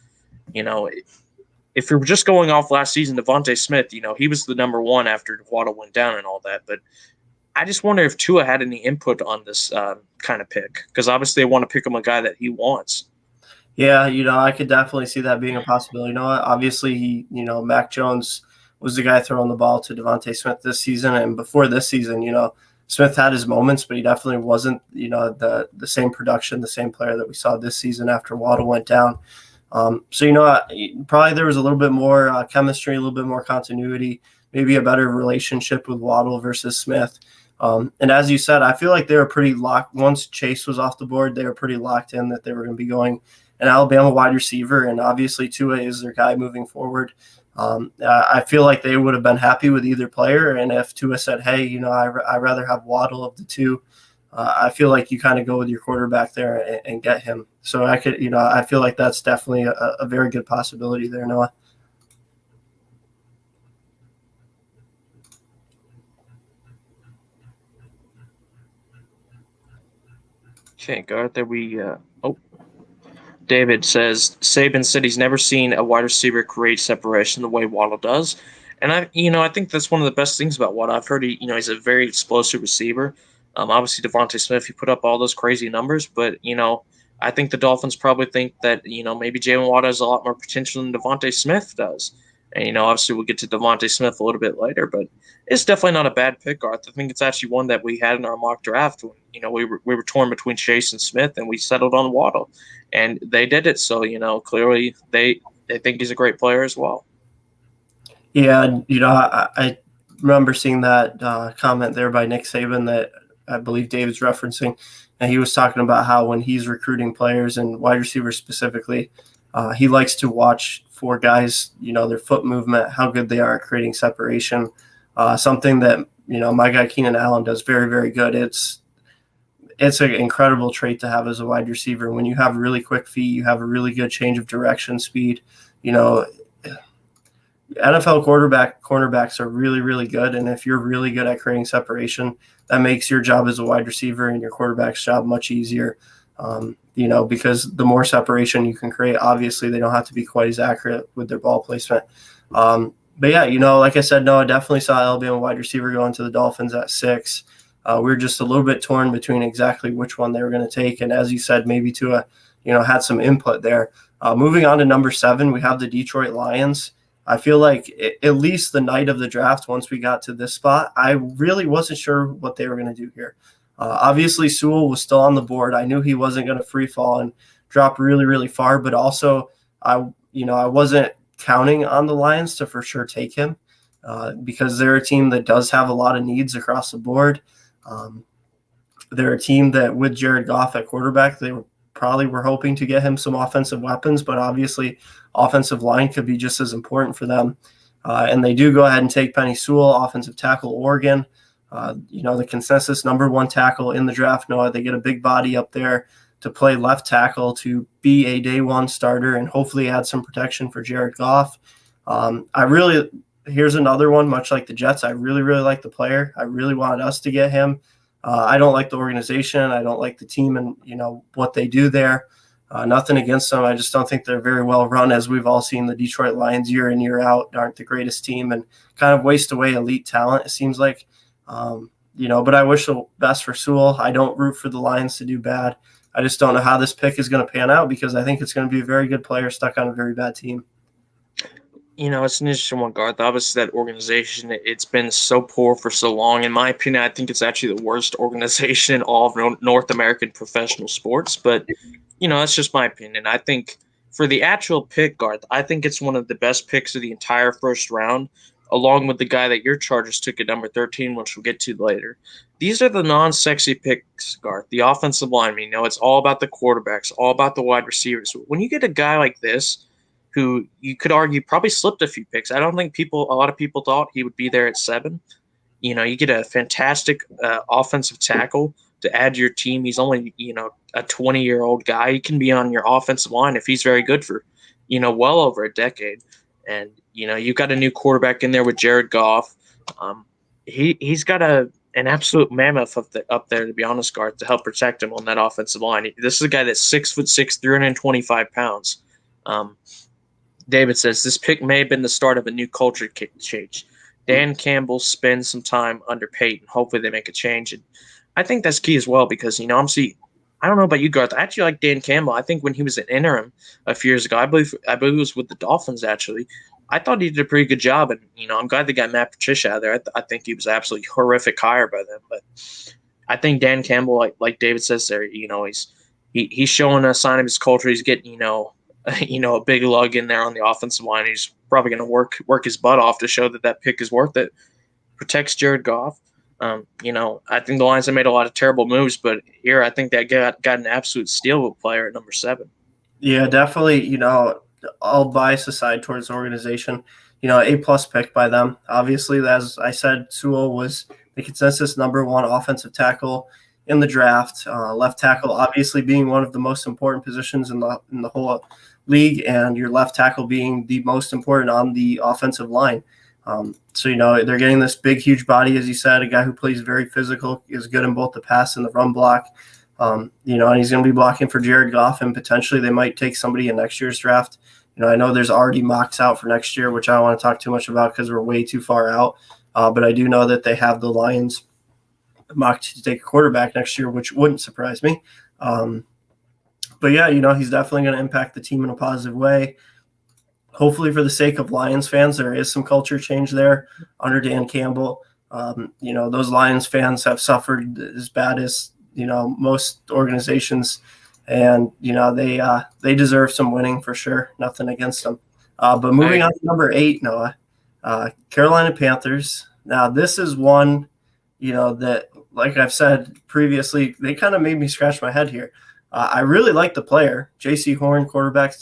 if you're just going off last season, Devontae Smith, he was the number 1 after Waddle went down and all that. But I just wonder if Tua had any input on this kind of pick because obviously they want to pick him a guy that he wants. Yeah, I could definitely see that being a possibility. Obviously Mac Jones was the guy throwing the ball to Devontae Smith this season. And before this season, Smith had his moments, but he definitely wasn't, the same production, the same player that we saw this season after Waddle went down. So, probably there was a little bit more chemistry, a little bit more continuity, maybe a better relationship with Waddle versus Smith. And as you said, I feel like they were pretty locked. Once Chase was off the board, they were pretty locked in that they were going to be going an Alabama wide receiver. And obviously Tua is their guy moving forward. I feel like they would have been happy with either player. And if Tua said, hey, I'd rather have Waddle of the two, I feel like you kind of go with your quarterback there and get him. So I feel like that's definitely a very good possibility there, Noah. Okay, Garth, David says Saban said he's never seen a wide receiver create separation the way Waddle does. And I think that's one of the best things about Waddle. I've heard he's a very explosive receiver. Obviously Devontae Smith, he put up all those crazy numbers, but I think the Dolphins probably think that maybe Jalen Waddle has a lot more potential than Devontae Smith does. And obviously we'll get to Devontae Smith a little bit later, but it's definitely not a bad pick, Garth. I think it's actually one that we had in our mock draft. We were torn between Chase and Smith, and we settled on Waddle, and they did it. So clearly they think he's a great player as well. Yeah, I remember seeing that comment there by Nick Saban that I believe David's referencing, and he was talking about how when he's recruiting players and wide receivers specifically, he likes to watch for guys, their foot movement, how good they are at creating separation. Something that my guy Keenan Allen does very, very good. It's an incredible trait to have as a wide receiver. When you have really quick feet, you have a really good change of direction speed. NFL cornerbacks are really, really good. And if you're really good at creating separation, that makes your job as a wide receiver and your quarterback's job much easier. Because the more separation you can create, obviously they don't have to be quite as accurate with their ball placement. But yeah, like I said, no, I definitely saw Alabama wide receiver going to the Dolphins at 6. We were just a little bit torn between exactly which one they were going to take. And as you said, maybe Tua, had some input there. Moving on to number 7, we have the Detroit Lions. I feel like at least the night of the draft, once we got to this spot, I really wasn't sure what they were going to do here. Obviously, Sewell was still on the board. I knew he wasn't going to free fall and drop really, really far, but also I wasn't counting on the Lions to for sure take him because they're a team that does have a lot of needs across the board. They're a team that with Jared Goff at quarterback, they probably were hoping to get him some offensive weapons, but obviously offensive line could be just as important for them. And they do go ahead and take Penei Sewell, offensive tackle, Oregon. The consensus number 1 tackle in the draft. Noah, they get a big body up there to play left tackle, to be a day 1 starter and hopefully add some protection for Jared Goff. Here's another one, much like the Jets. I really, really like the player. I really wanted us to get him. I don't like the organization. I don't like the team and, what they do there. Nothing against them. I just don't think they're very well run, as we've all seen the Detroit Lions year in, year out aren't the greatest team and kind of waste away elite talent, it seems like. But I wish the best for Sewell. I don't root for the Lions to do bad. I just don't know how this pick is going to pan out because I think it's going to be a very good player stuck on a very bad team. It's an interesting one, Garth. Obviously, that organization, it's been so poor for so long. In my opinion, I think it's actually the worst organization in all of North American professional sports. But, that's just my opinion. I think for the actual pick, Garth, I think it's one of the best picks of the entire first round, along with the guy that your Chargers took at number 13, which we'll get to later. These are the non-sexy picks, Garth, the offensive linemen. It's all about the quarterbacks, all about the wide receivers. When you get a guy like this, who you could argue probably slipped a few picks. I don't think a lot of people thought he would be there at 7. You get a fantastic offensive tackle to add to your team. He's only, a 20-year-old guy. He can be on your offensive line if he's very good for, well over a decade. And, you've got a new quarterback in there with Jared Goff. He's got an absolute mammoth up there, to be honest, Garth, to help protect him on that offensive line. This is a guy that's 6'6", 325 pounds. David says, this pick may have been the start of a new culture change. Dan Campbell spends some time under Peyton. Hopefully they make a change. And I think that's key as well because, obviously, I don't know about you, Garth. I actually like Dan Campbell. I think when he was an interim a few years ago, I believe it was with the Dolphins, actually, I thought he did a pretty good job. And, I'm glad they got Matt Patricia out there. I think he was absolutely horrific hire by them. But I think Dan Campbell, like David says there, he's showing a sign of his culture. He's getting, a big lug in there on the offensive line. He's probably going to work his butt off to show that pick is worth it. Protects Jared Goff. I think the Lions have made a lot of terrible moves, but here I think that got an absolute steal of a player at number 7. Yeah, definitely. All bias aside towards the organization, A+ pick by them. Obviously, as I said, Sewell was the consensus number 1 offensive tackle in the draft. Left tackle, obviously, being one of the most important positions in the whole league, and your left tackle being the most important on the offensive line. So they're getting this big, huge body, as you said, a guy who plays very physical, is good in both the pass and the run block. And he's going to be blocking for Jared Goff, and potentially they might take somebody in next year's draft. I know there's already mocks out for next year, which I don't want to talk too much about because we're way too far out. But I do know that they have the Lions mocked to take a quarterback next year, which wouldn't surprise me. But yeah, he's definitely going to impact the team in a positive way. Hopefully, for the sake of Lions fans, there is some culture change there under Dan Campbell. Those Lions fans have suffered as bad as most organizations, and they deserve some winning for sure. Nothing against them. But moving on to number 8, Noah, Carolina Panthers. Now this is one, that, like I've said previously, they kind of made me scratch my head here. I really like the player, J.C. Horn, cornerback,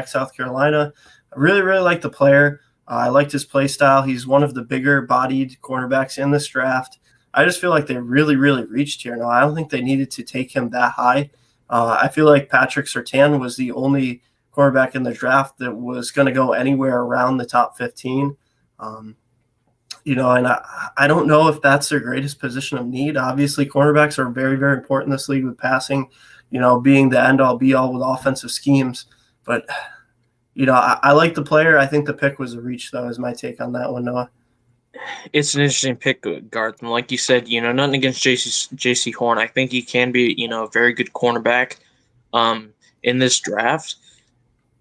South Carolina. I really, really like the player. I liked his play style. He's one of the bigger-bodied cornerbacks in this draft. I just feel like they really, really reached here. Now, I don't think they needed to take him that high. I feel like Patrick Surtain was the only cornerback in the draft that was going to go anywhere around the top 15. And I don't know if that's their greatest position of need. Obviously, cornerbacks are very, very important in this league with passing, being the end-all, be-all with offensive schemes. But, I like the player. I think the pick was a reach, though, is my take on that one, Noah. It's an interesting pick, Garth. And like you said, nothing against J.C. Horn. I think he can be, a very good cornerback in this draft.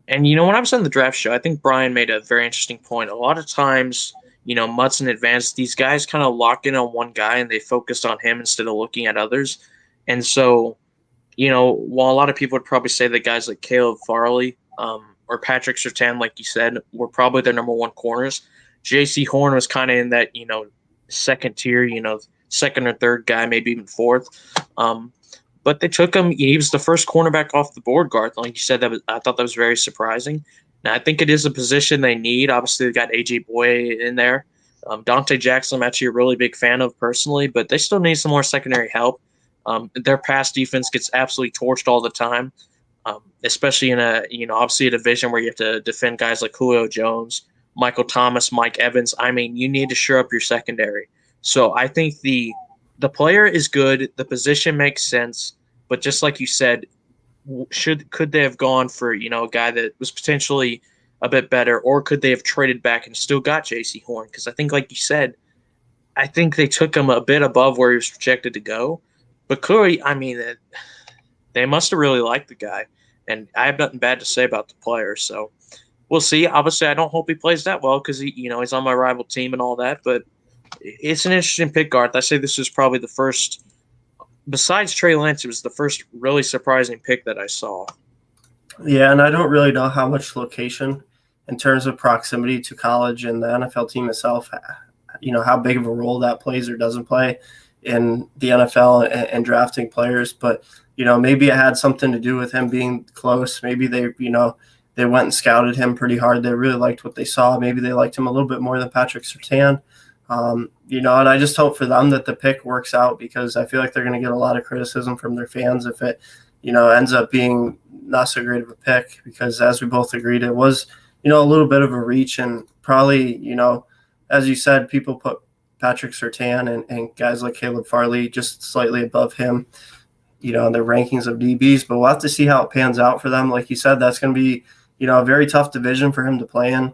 And, when I was on the draft show, I think Brian made a very interesting point. A lot of times – months in advance, these guys kind of lock in on one guy and they focused on him instead of looking at others. And so, while a lot of people would probably say that guys like Caleb Farley or Patrick Surtain, like you said, were probably their number 1 corners, J.C. Horn was kind of in that, second tier, second or third guy, maybe even fourth. But they took him. He was the first cornerback off the board, Garth. Like you said, I thought that was very surprising. Now, I think it is a position they need. Obviously, they've got A.J. Boye in there. Dante Jackson, I'm actually a really big fan of personally, but they still need some more secondary help. Their pass defense gets absolutely torched all the time, especially in obviously a division where you have to defend guys like Julio Jones, Michael Thomas, Mike Evans. I mean, you need to shore up your secondary. So I think the player is good. The position makes sense. But just like you said, could they have gone for, a guy that was potentially a bit better, or could they have traded back and still got J.C. Horn? Because I think, like you said, I think they took him a bit above where he was projected to go. But clearly, I mean, they must have really liked the guy. And I have nothing bad to say about the player. So we'll see. Obviously, I don't hope he plays that well because he's on my rival team and all that. But it's an interesting pick, Garth. I say this is probably the first, besides Trey Lance, it was the first really surprising pick that I saw. Yeah, and I don't really know how much location in terms of proximity to college and the NFL team itself, how big of a role that plays or doesn't play in the NFL and drafting players. But, maybe it had something to do with him being close. Maybe they went and scouted him pretty hard. They really liked what they saw. Maybe they liked him a little bit more than Patrick Surtain. And I just hope for them that the pick works out, because I feel like they're going to get a lot of criticism from their fans if it, ends up being not so great of a pick, because as we both agreed, it was, a little bit of a reach, and probably, as you said, people put Patrick Surtain and guys like Caleb Farley just slightly above him, in their rankings of DBs, but we'll have to see how it pans out for them. Like you said, that's going to be, a very tough division for him to play in.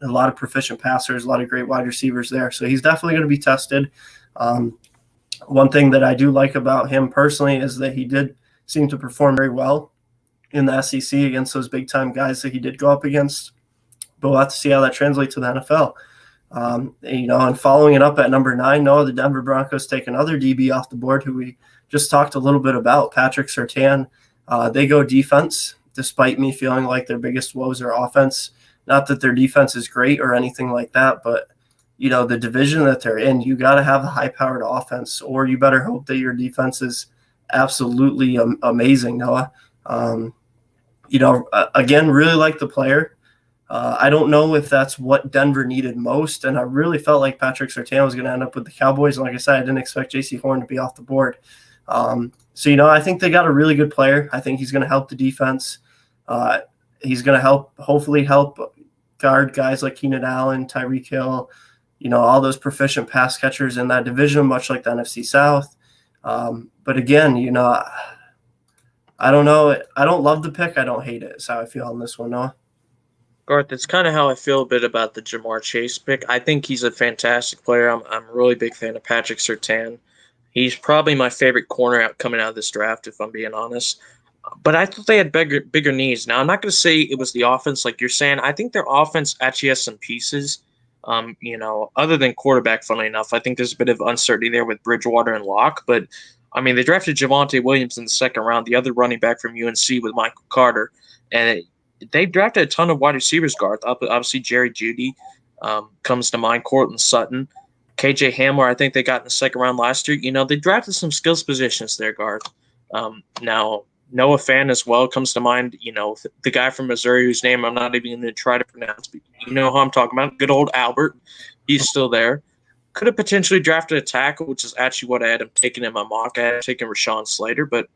A lot of proficient passers, a lot of great wide receivers there. So he's definitely going to be tested. One thing that I do like about him personally is that he did seem to perform very well in the SEC against those big-time guys that he did go up against. But we'll have to see how that translates to the NFL. And following it up at number 9, the Denver Broncos take another DB off the board who we just talked a little bit about, Patrick Surtain. They go defense, despite me feeling like their biggest woes are offense. Not that their defense is great or anything like that, but, the division that they're in, you got to have a high-powered offense, or you better hope that your defense is absolutely amazing, Noah. Again, really like the player. I don't know if that's what Denver needed most, and I really felt like Patrick Surtain was going to end up with the Cowboys. And like I said, I didn't expect J.C. Horn to be off the board. I think they got a really good player. I think he's going to help the defense. He's going to hopefully help guard guys like Keenan Allen, Tyreek Hill, all those proficient pass catchers in that division, much like the NFC South. But again, I don't know. I don't love the pick. I don't hate it. That's how I feel on this one, Noah. Garth, it's kind of how I feel a bit about the Jamar Chase pick. I think he's a fantastic player. I'm a really big fan of Patrick Surtain. He's probably my favorite corner coming out of this draft, if I'm being honest. But I thought they had bigger needs. Now, I'm not going to say it was the offense like you're saying. I think their offense actually has some pieces, other than quarterback, funnily enough. I think there's a bit of uncertainty there with Bridgewater and Locke. But, they drafted Javonte Williams in the second round, the other running back from UNC with Michael Carter. And they drafted a ton of wide receivers, Garth. Obviously, Jerry Jeudy comes to mind, Cortland Sutton. KJ Hamler, I think they got in the second round last year. They drafted some skills positions there, Garth. Now, Noah Fant as well comes to mind. The guy from Missouri whose name I'm not even going to try to pronounce, but you know who I'm talking about. Good old Albert. He's still there. Could have potentially drafted a tackle, which is actually what I had him taking in my mock. I had taken Rashawn Slater. But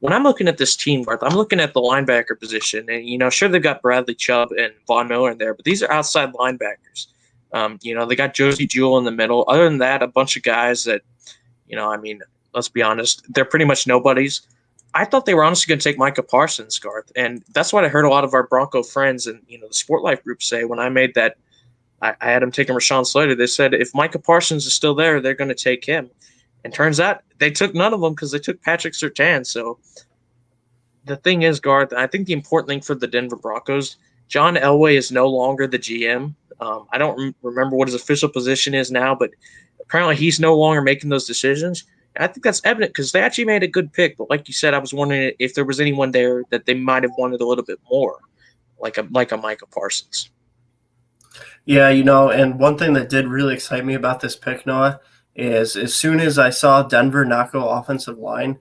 when I'm looking at this team, Garth, I'm looking at the linebacker position. And, sure, they've got Bradley Chubb and Von Miller in there, but these are outside linebackers. They got Josie Jewell in the middle. Other than that, a bunch of guys that, let's be honest, they're pretty much nobodies. I thought they were honestly going to take Micah Parsons, Garth, and that's what I heard a lot of our Bronco friends and the Sport Life group say when I made that. I had them taking Rashawn Slater. They said if Micah Parsons is still there, they're going to take him. And turns out they took none of them because they took Patrick Surtain. So the thing is, Garth, I think the important thing for the Denver Broncos, John Elway is no longer the GM. I don't remember what his official position is now, but apparently he's no longer making those decisions. I think that's evident because they actually made a good pick. But like you said, I was wondering if there was anyone there that they might have wanted a little bit more, like a Micah Parsons. Yeah, and one thing that did really excite me about this pick, Noah, is as soon as I saw Denver not go offensive line,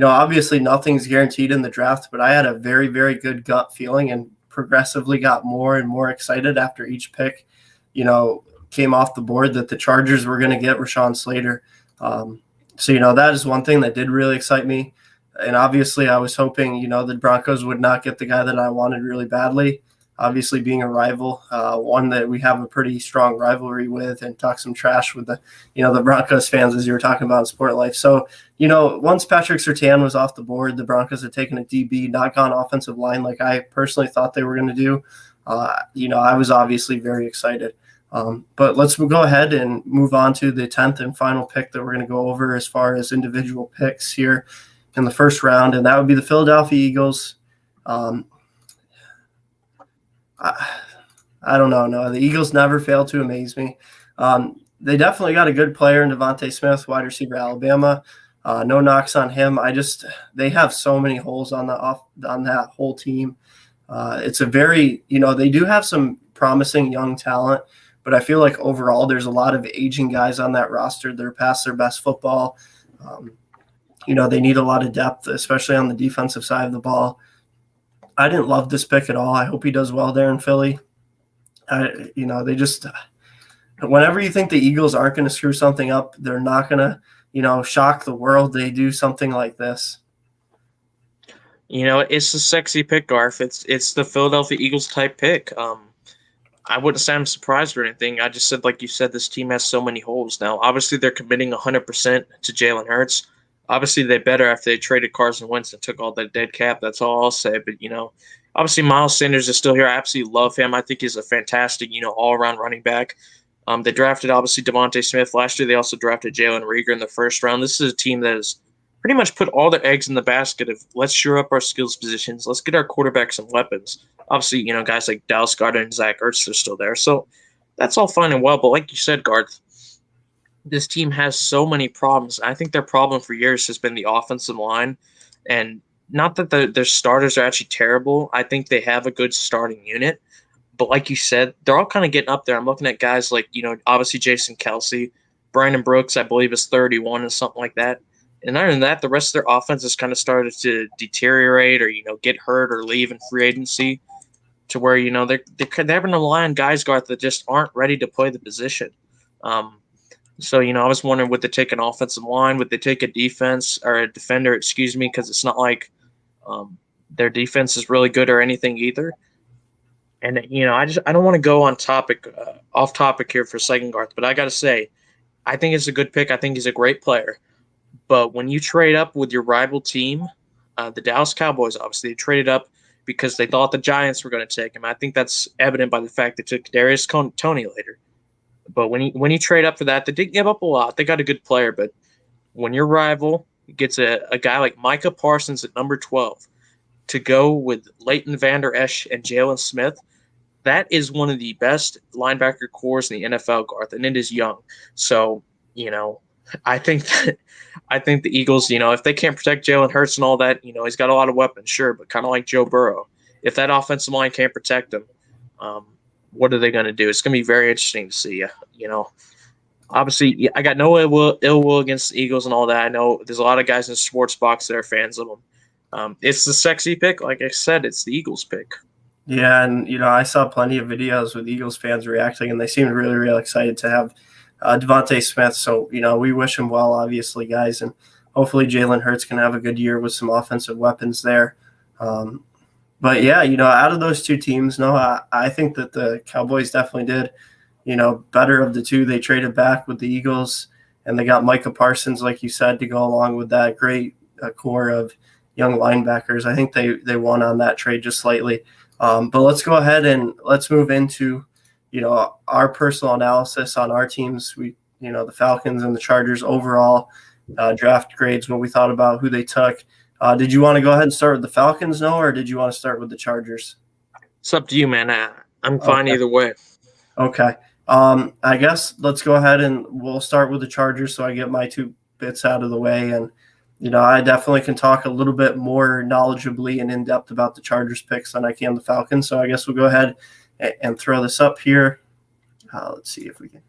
obviously nothing's guaranteed in the draft, but I had a very, very good gut feeling and progressively got more and more excited after each pick, came off the board that the Chargers were going to get Rashawn Slater. So, that is one thing that did really excite me. And obviously I was hoping, the Broncos would not get the guy that I wanted really badly. Obviously being a rival, one that we have a pretty strong rivalry with and talk some trash with the Broncos fans, as you were talking about in Sport Life. So, once Patrick Surtain was off the board, the Broncos had taken a DB, not gone offensive line like I personally thought they were going to do. I was obviously very excited. But let's go ahead and move on to the 10th and final pick that we're going to go over as far as individual picks here. in the first round, and that would be the Philadelphia Eagles. I don't know. No, the Eagles never fail to amaze me. They definitely got a good player in Devontae Smith, wide receiver, Alabama. No knocks on him. They have so many holes on that whole team. It's a very, they do have some promising young talent, but I feel like overall there's a lot of aging guys on that roster. They're past their best football. They need a lot of depth, especially on the defensive side of the ball. I didn't love this pick at all. I hope he does well there in Philly. They just whenever you think the Eagles aren't going to screw something up, they're not going to, shock the world. They do something like this. It's a sexy pick, Garth. It's the Philadelphia Eagles type pick. I wouldn't say I'm surprised or anything. I just said, like you said, this team has so many holes now. Obviously, they're committing 100% to Jalen Hurts. Obviously, they better after they traded Carson Wentz and took all that dead cap. That's all I'll say. But, obviously Miles Sanders is still here. I absolutely love him. I think he's a fantastic, all-around running back. They drafted, obviously, Devontae Smith last year. They also drafted Jalen Reagor in the first round. This is a team that has pretty much put all their eggs in the basket of let's shore up our skills positions. Let's get our quarterback some weapons. Obviously, guys like Dallas Goedert and Zach Ertz are still there. So that's all fine and well. But like you said, Garth, this team has so many problems. I think their problem for years has been the offensive line. And not that their starters are actually terrible. I think they have a good starting unit. But like you said, they're all kind of getting up there. I'm looking at guys like, obviously Jason Kelsey, Brandon Brooks, I believe is 31 or something like that. And other than that, the rest of their offense has kind of started to deteriorate or, get hurt or leave in free agency to where, they're having to rely on guys, Garth, that just aren't ready to play the position. So, I was wondering, would they take an offensive line? Would they take a defense or a defender, because it's not like their defense is really good or anything either. And, I don't want to go off topic here for a second, Garth, but I got to say, I think it's a good pick. I think he's a great player. But when you trade up with your rival team, the Dallas Cowboys, obviously, they traded up because they thought the Giants were going to take him. I think that's evident by the fact they took Kadarius Toney later. But when you trade up for that, they did give up a lot. They got a good player, but when your rival gets a guy like Micah Parsons at number 12 to go with Leighton Vander Esch and Jalen Smith, that is one of the best linebacker cores in the NFL, Garth, and it is young. So, I think the Eagles, if they can't protect Jalen Hurts and all that, he's got a lot of weapons, sure, but kind of like Joe Burrow, if that offensive line can't protect him, what are they going to do? It's going to be very interesting to see. Obviously, I got no ill will against the Eagles and all that. I know there's a lot of guys in the sports box that are fans of them. It's the sexy pick. Like I said, it's the Eagles pick. Yeah, and, I saw plenty of videos with Eagles fans reacting, and they seemed really, really excited to have Devontae Smith. So, we wish him well, obviously, guys, and hopefully Jalen Hurts can have a good year with some offensive weapons there. But, yeah, out of those two teams, I think that the Cowboys definitely did, better of the two. They traded back with the Eagles, and they got Micah Parsons, like you said, to go along with that great core of young linebackers. I think they won on that trade just slightly. But let's go ahead and let's move into, our personal analysis on our teams. We, the Falcons and the Chargers overall draft grades, what we thought about who they took. Did you want to go ahead and start with the Falcons, Noah, or did you want to start with the Chargers? It's up to you, man. I'm fine either way. Okay. I guess let's go ahead and we'll start with the Chargers so I get my 2 bits out of the way. And, I definitely can talk a little bit more knowledgeably and in-depth about the Chargers picks than I can the Falcons. So I guess we'll go ahead and throw this up here. Let's see if we can.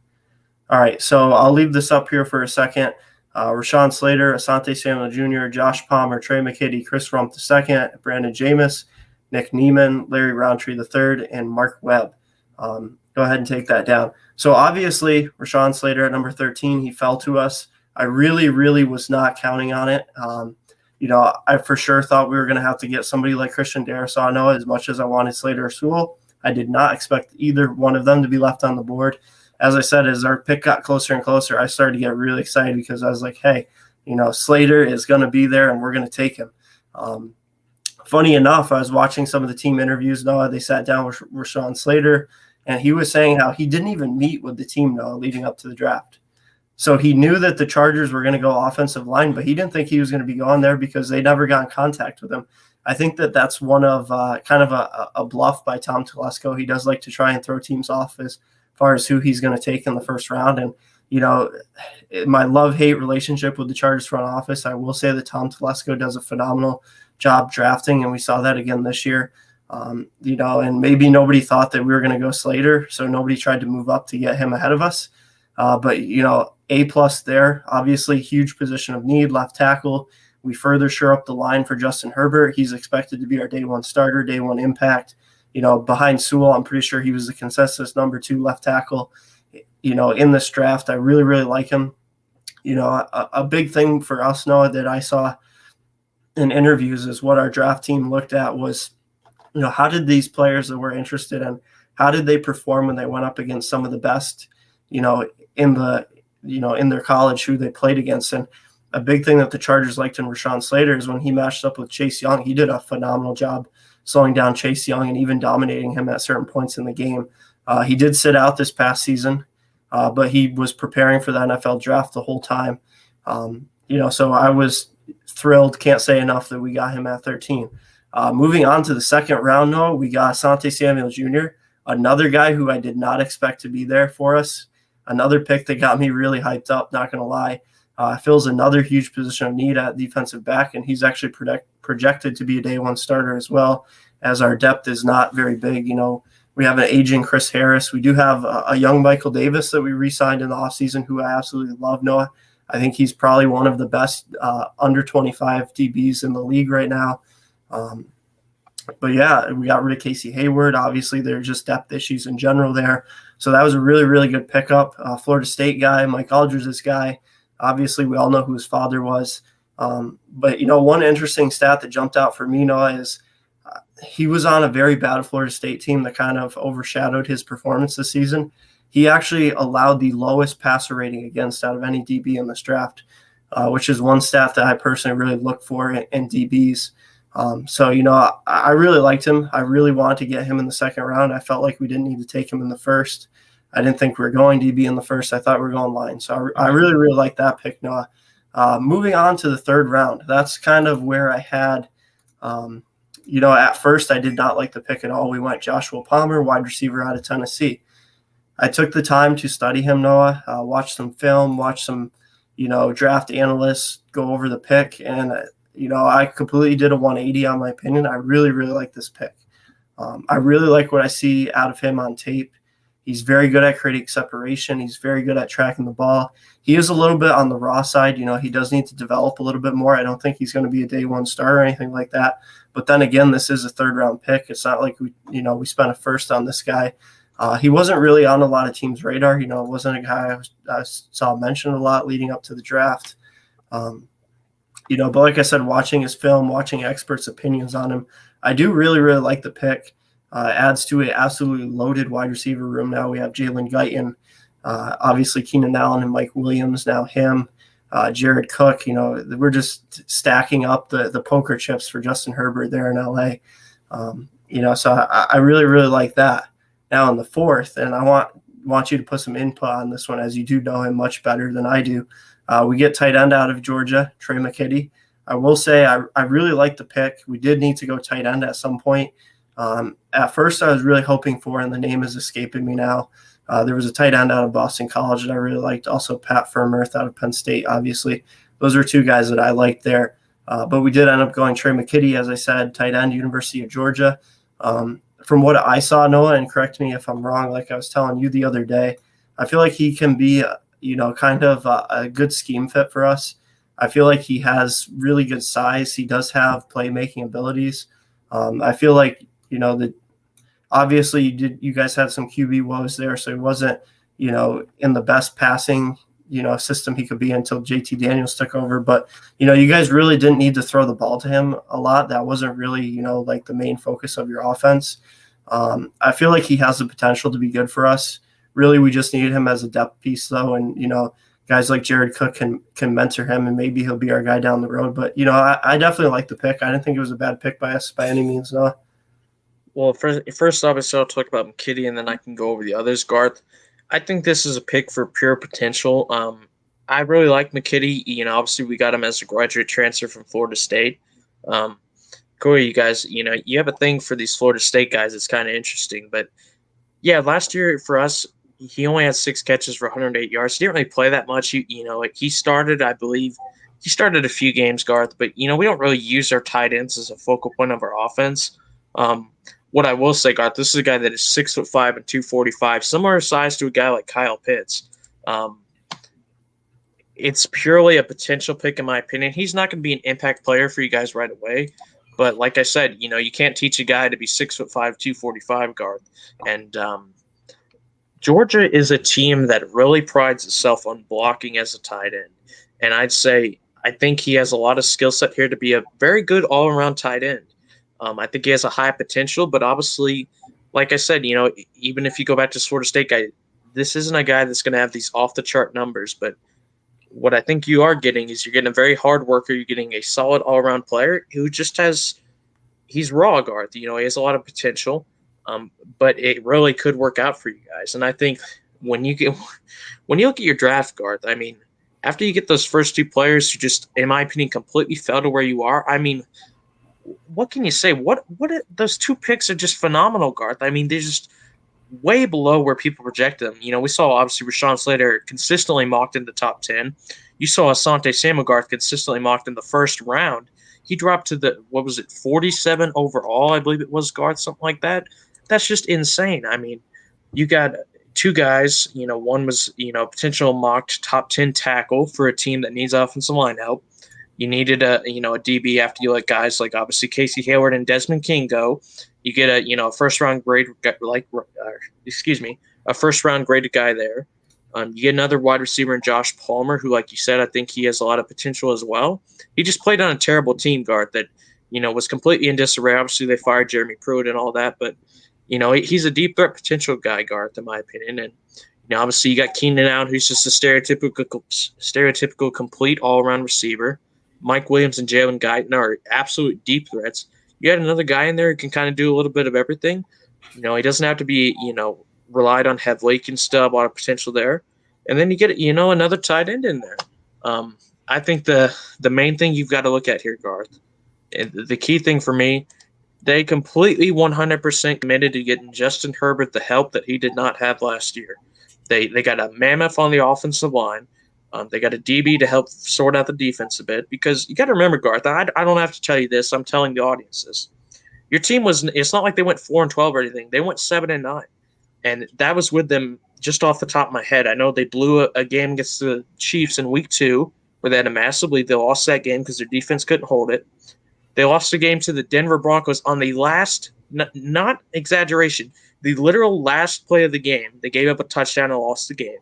All right, so I'll leave this up here for a second. Rashawn Slater, Asante Samuel Jr., Josh Palmer, Trey McKitty, Chris Rump II, Brandon Jameis, Nick Neiman, Larry Roundtree III, and Mark Webb. Go ahead and take that down. So obviously, Rashawn Slater at number 13, he fell to us. I really, really was not counting on it. I for sure thought we were going to have to get somebody like Christian Darrisaw. As much as I wanted Slater or Sewell, I did not expect either one of them to be left on the board. As I said, as our pick got closer and closer, I started to get really excited because I was like, hey, Slater is going to be there and we're going to take him. Funny enough, I was watching some of the team interviews. They sat down with Rashawn Slater, and he was saying how he didn't even meet with the team leading up to the draft. So he knew that the Chargers were going to go offensive line, but he didn't think he was going to be going there because they never got in contact with him. I think that that's one of kind of a bluff by Tom Telesco. He does like to try and throw teams off as far as who he's going to take in the first round. And, my love-hate relationship with the Chargers front office, I will say that Tom Telesco does a phenomenal job drafting, and we saw that again this year. And maybe nobody thought that we were going to go Slater, so nobody tried to move up to get him ahead of us. But A+ there, obviously huge position of need, left tackle. We further shore up the line for Justin Herbert. He's expected to be our day one starter, day one impact. Behind Sewell, I'm pretty sure he was the consensus number 2 left tackle. In this draft, I really, really like him. A big thing for us, Noah, that I saw in interviews is what our draft team looked at was, how did these players that we're interested in, how did they perform when they went up against some of the best, in their college who they played against. And a big thing that the Chargers liked in Rashawn Slater is when he matched up with Chase Young, he did a phenomenal job slowing down Chase Young and even dominating him at certain points in the game. He did sit out this past season, but he was preparing for the NFL draft the whole time. So I was thrilled, can't say enough that we got him at 13. Moving on to the second round, Noah, we got Asante Samuel Jr., another guy who I did not expect to be there for us. Another pick that got me really hyped up, not going to lie. Fills another huge position of need at defensive back, and he's actually projected to be a day one starter as well, as our depth is not very big. We have an aging Chris Harris. We do have a young Michael Davis that we re-signed in the offseason who I absolutely love, Noah. I think he's probably one of the best under 25 DBs in the league right now. But yeah, we got rid of Casey Hayward. Obviously, there are just depth issues in general there. So that was a really, really good pickup. Florida State guy, Mike Aldridge's guy. Obviously, we all know who his father was. But, one interesting stat that jumped out for me, Noah, is he was on a very bad Florida State team that kind of overshadowed his performance this season. He actually allowed the lowest passer rating against out of any DB in this draft, which is one stat that I personally really look for in DBs. I really liked him. I really wanted to get him in the second round. I felt like we didn't need to take him in the first. I didn't think we were going DB in the first. I thought we were going line. So I really, really like that pick, Noah. Moving on to the third round, that's kind of where I had, at first I did not like the pick at all. We went Joshua Palmer, wide receiver out of Tennessee. I took the time to study him, Noah, watch some film, watch some, draft analysts go over the pick. And, I completely did a 180 on my opinion. I really, really like this pick. I really like what I see out of him on tape. He's very good at creating separation. He's very good at tracking the ball. He is a little bit on the raw side. He does need to develop a little bit more. I don't think he's going to be a day one star or anything like that. But then again, this is a third round pick. It's not like we spent a first on this guy. He wasn't really on a lot of teams' radar. It wasn't a guy I saw mentioned a lot leading up to the draft. But like I said, watching his film, watching experts' opinions on him, I do really, really like the pick. Adds to an absolutely loaded wide receiver room. Now we have Jalen Guyton, obviously Keenan Allen and Mike Williams, now him, Jared Cook. We're just stacking up the poker chips for Justin Herbert there in LA. So I really, really like that. Now in the fourth, and I want you to put some input on this one as you do know him much better than I do. We get tight end out of Georgia, Trey McKitty. I will say I really like the pick. We did need to go tight end at some point. At first, I was really hoping for, and the name is escaping me now. There was a tight end out of Boston College that I really liked. Also, Pat Freiermuth out of Penn State, obviously. Those are two guys that I liked there. But we did end up going Trey McKitty, as I said, tight end, University of Georgia. From what I saw, Noah, and correct me if I'm wrong, like I was telling you the other day, I feel like he can be, kind of a good scheme fit for us. I feel like he has really good size. He does have playmaking abilities. I feel like, obviously you guys had some QB woes there, so he wasn't, in the best passing, system he could be until JT Daniels took over. But, you guys really didn't need to throw the ball to him a lot. That wasn't really, like the main focus of your offense. I feel like he has the potential to be good for us. Really, we just needed him as a depth piece, though. And, guys like Jared Cook can mentor him, and maybe he'll be our guy down the road. But, I definitely like the pick. I didn't think it was a bad pick by us by any means, no. Well, first obviously, I'll talk about McKitty, and then I can go over the others. Garth, I think this is a pick for pure potential. I really like McKitty. Obviously we got him as a graduate transfer from Florida State. Corey, you guys, you have a thing for these Florida State guys. It's kind of interesting. But, yeah, last year for us, he only had 6 catches for 108 yards. He didn't really play that much. He started, I believe, a few games, Garth. But, we don't really use our tight ends as a focal point of our offense. What I will say, Garth, this is a guy that is 6'5" and 245, similar size to a guy like Kyle Pitts. It's purely a potential pick, in my opinion. He's not going to be an impact player for you guys right away. But like I said, you can't teach a guy to be 6'5", 245, Garth. And Georgia is a team that really prides itself on blocking as a tight end. And I think he has a lot of skill set here to be a very good all-around tight end. I think he has a high potential, but obviously, like I said, even if you go back to Florida State guy, this isn't a guy that's going to have these off-the-chart numbers. But what I think you are getting is you're getting a very hard worker. You're getting a solid all-around player who just he's raw, Garth. He has a lot of potential, but it really could work out for you guys. And I think when you look at your draft, Garth, I mean, after you get those first 2 players who just, in my opinion, completely fell to where you are, I mean, what can you say? Those 2 picks are just phenomenal, Garth. I mean, they're just way below where people project them. We saw obviously Rashawn Slater consistently mocked in the top 10. You saw Asante Samuel, Garth, consistently mocked in the first round. He dropped to 47 overall, I believe it was, Garth, something like that. That's just insane. I mean, you got 2 guys, one was, potential mocked top 10 tackle for a team that needs offensive line help. You needed a DB after you let guys like obviously Casey Hayward and Desmond King go. You get a first round grade a first round graded guy there. You get another wide receiver in Josh Palmer, who, like you said, I think he has a lot of potential as well. He just played on a terrible team, Garth, that was completely in disarray. Obviously, they fired Jeremy Pruitt and all that, but he's a deep threat potential guy, Garth, in my opinion. And obviously, you got Keenan Allen, who's just a stereotypical complete all around receiver. Mike Williams and Jalen Guyton are absolute deep threats. You had another guy in there who can kind of do a little bit of everything. He doesn't have to be, relied on heavily. He can still have a lot of potential there. And then you get, another tight end in there. I think the main thing you've got to look at here, Garth, the key thing for me, they completely 100% committed to getting Justin Herbert the help that he did not have last year. They got a mammoth on the offensive line. They got a DB to help sort out the defense a bit, because you got to remember, Garth, I don't have to tell you this. I'm telling the audience this. Your team it's not like they went 4-12 or anything. They went 7-9. And that was with them just off the top of my head. I know they blew a game against the Chiefs in week 2 where they had a massive lead. They lost that game because their defense couldn't hold it. They lost the game to the Denver Broncos on the last, not exaggeration, the literal last play of the game. They gave up a touchdown and lost the game.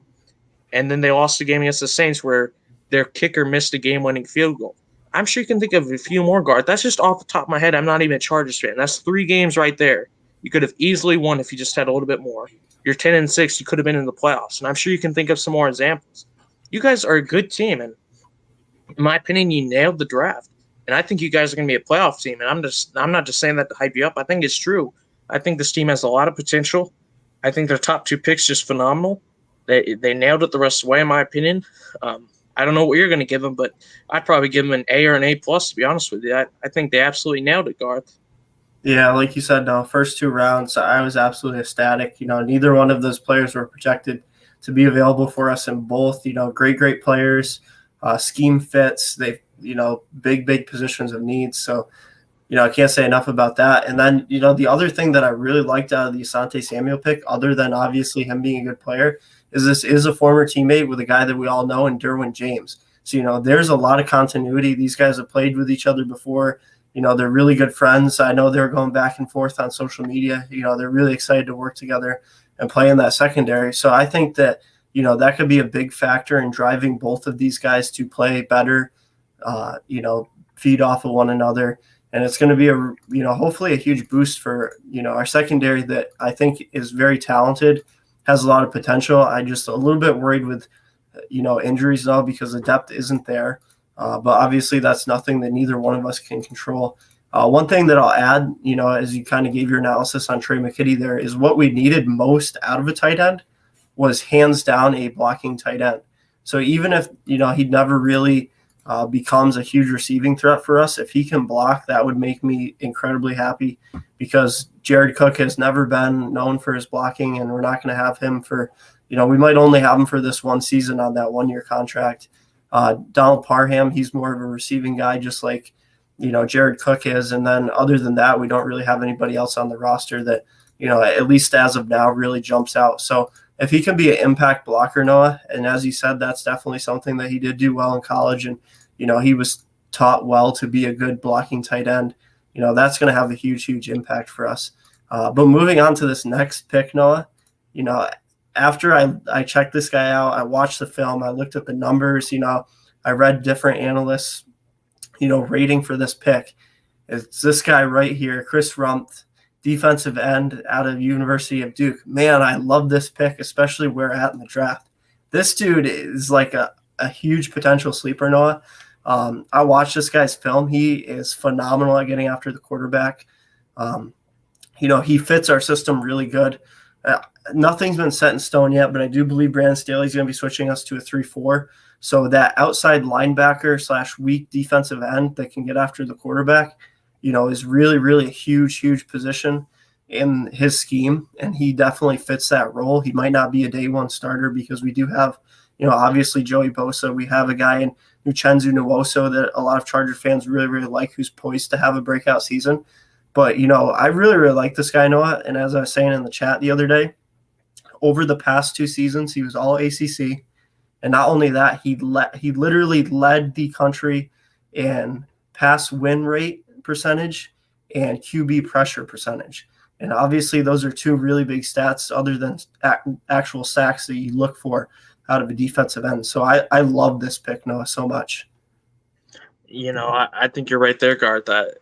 And then they lost the game against the Saints where their kicker missed a game-winning field goal. I'm sure you can think of a few more, Garth. That's just off the top of my head. I'm not even a Chargers fan. That's 3 games right there. You could have easily won if you just had a little bit more. You're 10-6. You could have been in the playoffs. And I'm sure you can think of some more examples. You guys are a good team. And in my opinion, you nailed the draft. And I think you guys are going to be a playoff team. And I'm not just saying that to hype you up. I think it's true. I think this team has a lot of potential. I think their top 2 picks just phenomenal. They nailed it the rest of the way, in my opinion. I don't know what you're going to give them, but I'd probably give them an A or an A+, to be honest with you. I think they absolutely nailed it, Garth. Yeah, like you said, no, first 2 rounds, I was absolutely ecstatic. Neither one of those players were projected to be available for us in both. Great players, scheme fits. They, big positions of needs. So, I can't say enough about that. And then, the other thing that I really liked out of the Asante Samuel pick, other than obviously him being a good player, is this is a former teammate with a guy that we all know in Derwin James. So, there's a lot of continuity. These guys have played with each other before. They're really good friends. I know they're going back and forth on social media. They're really excited to work together and play in that secondary. So I think that, that could be a big factor in driving both of these guys to play better, feed off of one another. And it's going to be hopefully a huge boost for, our secondary that I think is very talented, has a lot of potential. I'm just a little bit worried with, injuries now because the depth isn't there. But obviously that's nothing that neither one of us can control. One thing that I'll add, as you kind of gave your analysis on Trey McKitty there, is what we needed most out of a tight end was hands down a blocking tight end. So even if, he never really becomes a huge receiving threat for us, if he can block, that would make me incredibly happy, because Jared Cook has never been known for his blocking, and we're not going to have him for, we might only have him for this one season on that 1-year contract. Donald Parham, he's more of a receiving guy, just like, Jared Cook is. And then other than that, we don't really have anybody else on the roster that, at least as of now, really jumps out. So if he can be an impact blocker, Noah, and as you said, that's definitely something that he did do well in college, and, he was taught well to be a good blocking tight end, that's going to have a huge, huge impact for us. But moving on to this next pick, Noah, after I checked this guy out, I watched the film, I looked at the numbers, I read different analysts, rating for this pick. It's this guy right here, Chris Rumph, defensive end out of University of Duke. Man, I love this pick, especially where we're at in the draft. This dude is like a huge potential sleeper, Noah. I watched this guy's film. He is phenomenal at getting after the quarterback. He fits our system really good. Nothing's been set in stone yet, but I do believe Brandon Staley's going to be switching us to a 3-4. So that outside linebacker / weak defensive end that can get after the quarterback, is really, really a huge, huge position in his scheme. And he definitely fits that role. He might not be a day one starter because we do have, obviously Joey Bosa. We have a guy in Uchenzu Nwosu that a lot of Charger fans really, really like, who's poised to have a breakout season. But, I really, really like this guy, Noah. And as I was saying in the chat the other day, over the past 2 seasons, he was all ACC. And not only that, he literally led the country in pass win rate percentage and QB pressure percentage. And obviously those are 2 really big stats other than actual sacks that you look for out of a defensive end. So I love this pick, Noah, so much. I think you're right there, Garth. That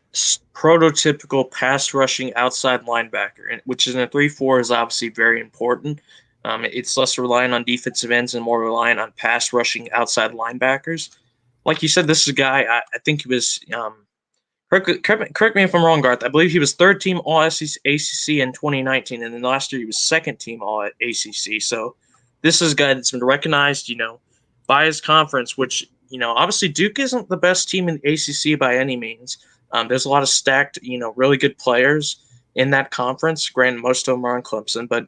prototypical pass rushing outside linebacker, which in a 3-4 is obviously very important. It's less reliant on defensive ends and more reliant on pass rushing outside linebackers. Like you said, this is a guy, I think he was, correct me if I'm wrong, Garth, I believe he was 3rd team All-ACC in 2019, and then last year he was 2nd team All-ACC. So this is a guy that's been recognized, by his conference, which, obviously Duke isn't the best team in the ACC by any means. There's a lot of stacked, really good players in that conference. Granted, most of them are on Clemson, but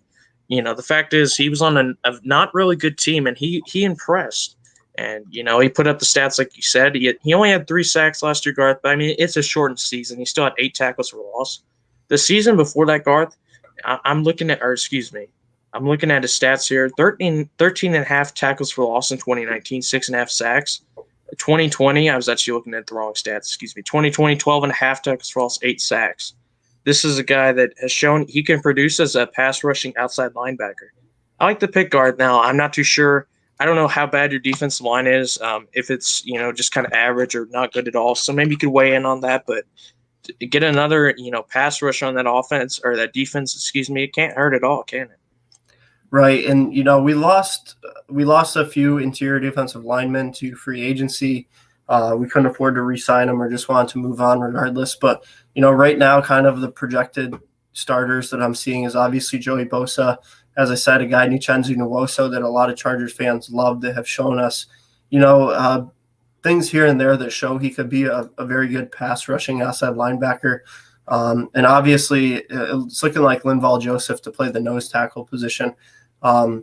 the fact is he was on a not really good team, and he impressed. And, he put up the stats like you said. He only had 3 sacks last year, Garth, but, I mean, it's a shortened season. He still had 8 tackles for loss. The season before that, Garth, I'm looking at his stats here. 13 and a half tackles for loss in 2019, 6.5 sacks. 2020, I was actually looking at the wrong stats. 2020, 12 and a half tackles for loss, 8 sacks. This is a guy that has shown he can produce as a pass rushing outside linebacker. I like the pick, Garth. Now, I'm not too sure. I don't know how bad your defensive line is, if it's, just kind of average or not good at all. So maybe you could weigh in on that. But to get another, pass rush on that offense or that defense, it can't hurt at all, can it? Right. And, we lost a few interior defensive linemen to free agency. We couldn't afford to re-sign them or just wanted to move on regardless. But, right now, kind of the projected starters that I'm seeing is obviously Joey Bosa. As I said, a guy, Uchenzu Nwosu, that a lot of Chargers fans love, that have shown us, things here and there that show he could be a very good pass rushing outside linebacker. And obviously, it's looking like Linval Joseph to play the nose tackle position. But,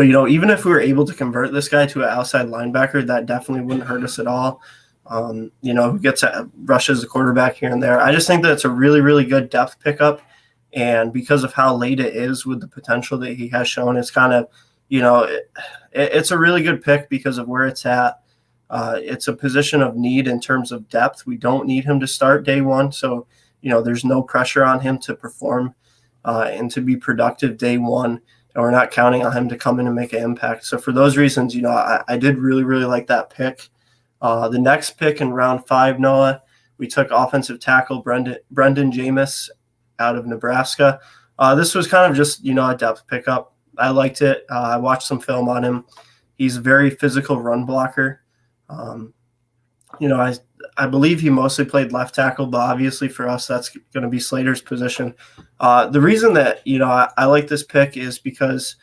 even if we were able to convert this guy to an outside linebacker, that definitely wouldn't hurt us at all. Who rushes the quarterback here and there. I just think that it's a really, really good depth pickup. And because of how late it is with the potential that he has shown, it's kind of, it's a really good pick because of where it's at. It's a position of need in terms of depth. We don't need him to start day one. So, there's no pressure on him to perform and to be productive day one. And we're not counting on him to come in and make an impact. So for those reasons, I did really, really like that pick. The next pick in round 5, Noah, we took offensive tackle Brendan Jameis out of Nebraska. This was kind of just, a depth pickup. I liked it. I watched some film on him. He's a very physical run blocker. I believe he mostly played left tackle, but obviously for us, that's going to be Slater's position. The reason that, I like this pick is because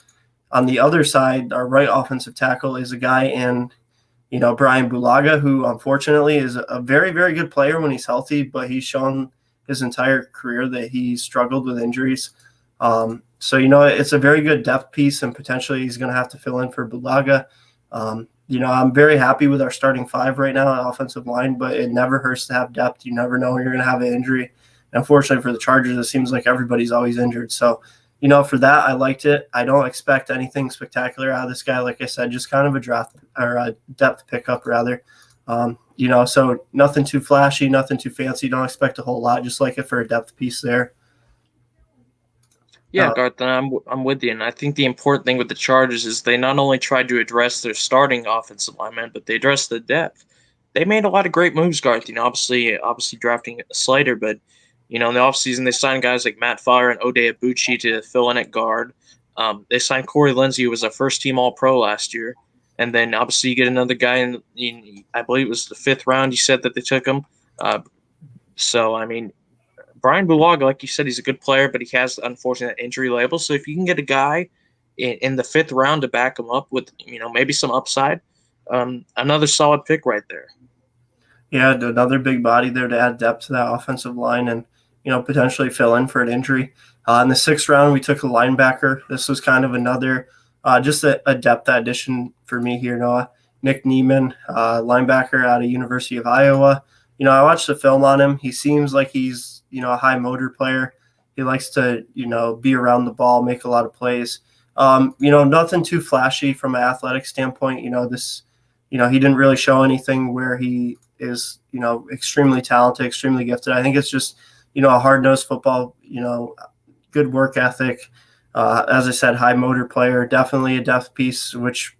On the other side, our right offensive tackle is a guy in, Brian Bulaga, who unfortunately is a very, very good player when he's healthy, but he's shown his entire career that he struggled with injuries. So, it's a very good depth piece, and potentially he's going to have to fill in for Bulaga. I'm very happy with our starting five right now on offensive line, but it never hurts to have depth. You never know when you're going to have an injury. And unfortunately for the Chargers, it seems like everybody's always injured. So, for that, I liked it. I don't expect anything spectacular out of this guy. Like I said, just kind of a draft or a depth pickup rather. So nothing too flashy, nothing too fancy. Don't expect a whole lot. Just like it for a depth piece there. Yeah, Garth, I'm with you. And I think the important thing with the Chargers is they not only tried to address their starting offensive linemen, but they addressed the depth. They made a lot of great moves, Garth. Obviously drafting Slater, but in the offseason, they signed guys like Matt Fire and Ode Abuchi to fill in at guard. They signed Corey Lindsey, who was a first-team All-Pro last year. And then, obviously, you get another guy in I believe it was the 5th round, you said that they took him. Brian Bulaga, like you said, he's a good player, but he has, unfortunately, that injury label. So if you can get a guy in the 5th round to back him up with, maybe some upside, another solid pick right there. Yeah, another big body there to add depth to that offensive line and, potentially fill in for an injury. In the 6th round, we took a linebacker. This was kind of another just a depth addition for me here, Noah. Nick Neiman, linebacker out of University of Iowa. I watched the film on him. He seems like he's, a high motor player. He likes to, be around the ball, make a lot of plays. Nothing too flashy from an athletic standpoint. He didn't really show anything where he is, extremely talented, extremely gifted. I think it's just, a hard-nosed football, good work ethic. As I said, high motor player, definitely a depth piece, which,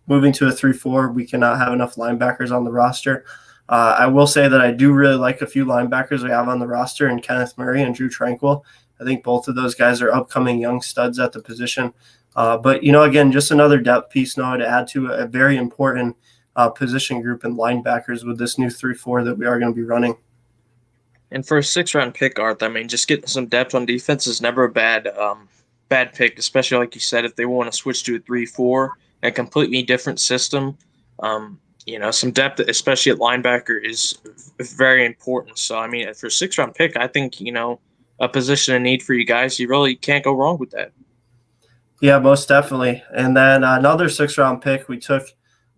moving to a 3-4, we cannot have enough linebackers on the roster. I will say that I do really like a few linebackers we have on the roster, and Kenneth Murray and Drew Tranquil. I think both of those guys are upcoming young studs at the position. But, again, just another depth piece, Noah, to add to a very important position group in linebackers with this new 3-4 that we are going to be running. And for a 6th-round pick, Garth, just getting some depth on defense is never a bad pick, especially like you said, if they want to switch to a 3-4, a completely different system. Some depth, especially at linebacker, is very important. So, for a 6th-round pick, I think, a position of need for you guys, you really can't go wrong with that. Yeah, most definitely. And then another 6th-round pick, we took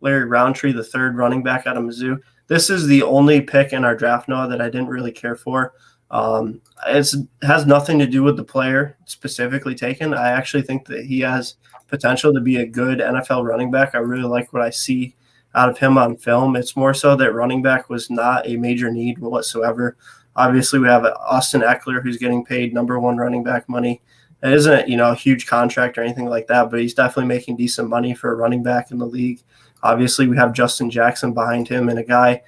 Larry Roundtree, the 3rd running back out of Mizzou. This is the only pick in our draft, Noah, that I didn't really care for. It has nothing to do with the player specifically taken. I actually think that he has potential to be a good NFL running back. I really like what I see out of him on film. It's more so that running back was not a major need whatsoever. Obviously, we have Austin Eckler, who's getting paid number 1 running back money. It isn't, a huge contract or anything like that, but he's definitely making decent money for a running back in the league. Obviously, we have Justin Jackson behind him and a guy,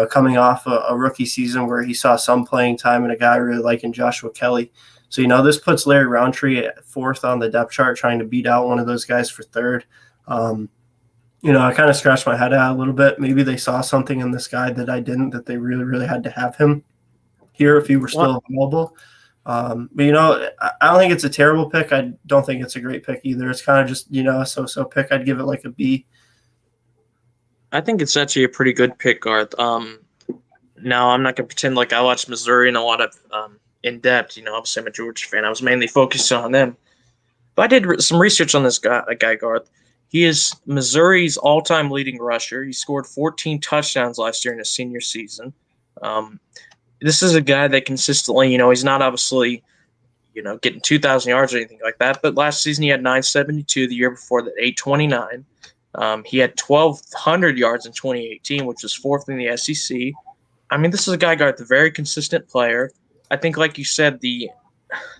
coming off a rookie season where he saw some playing time, and a guy I really like in Joshua Kelly. So, this puts Larry Roundtree at 4th on the depth chart, trying to beat out one of those guys for 3rd. I kind of scratched my head out a little bit. Maybe they saw something in this guy that I didn't, that they really, really had to have him here if he were still available. But, I don't think it's a terrible pick. I don't think it's a great pick either. It's kind of just, a so-so pick. I'd give it like a B. I think it's actually a pretty good pick, Garth. Now, I'm not going to pretend like I watched Missouri in a lot of in-depth. Obviously, I'm a Georgia fan. I was mainly focused on them. But I did some research on this guy, Garth. He is Missouri's all-time leading rusher. He scored 14 touchdowns last year in his senior season. This is a guy that consistently, he's not obviously, getting 2,000 yards or anything like that. But last season he had 972. The year before that, 829. He had 1,200 yards in 2018, which was 4th in the SEC. This is a guy, Garth, a very consistent player. I think, like you said, the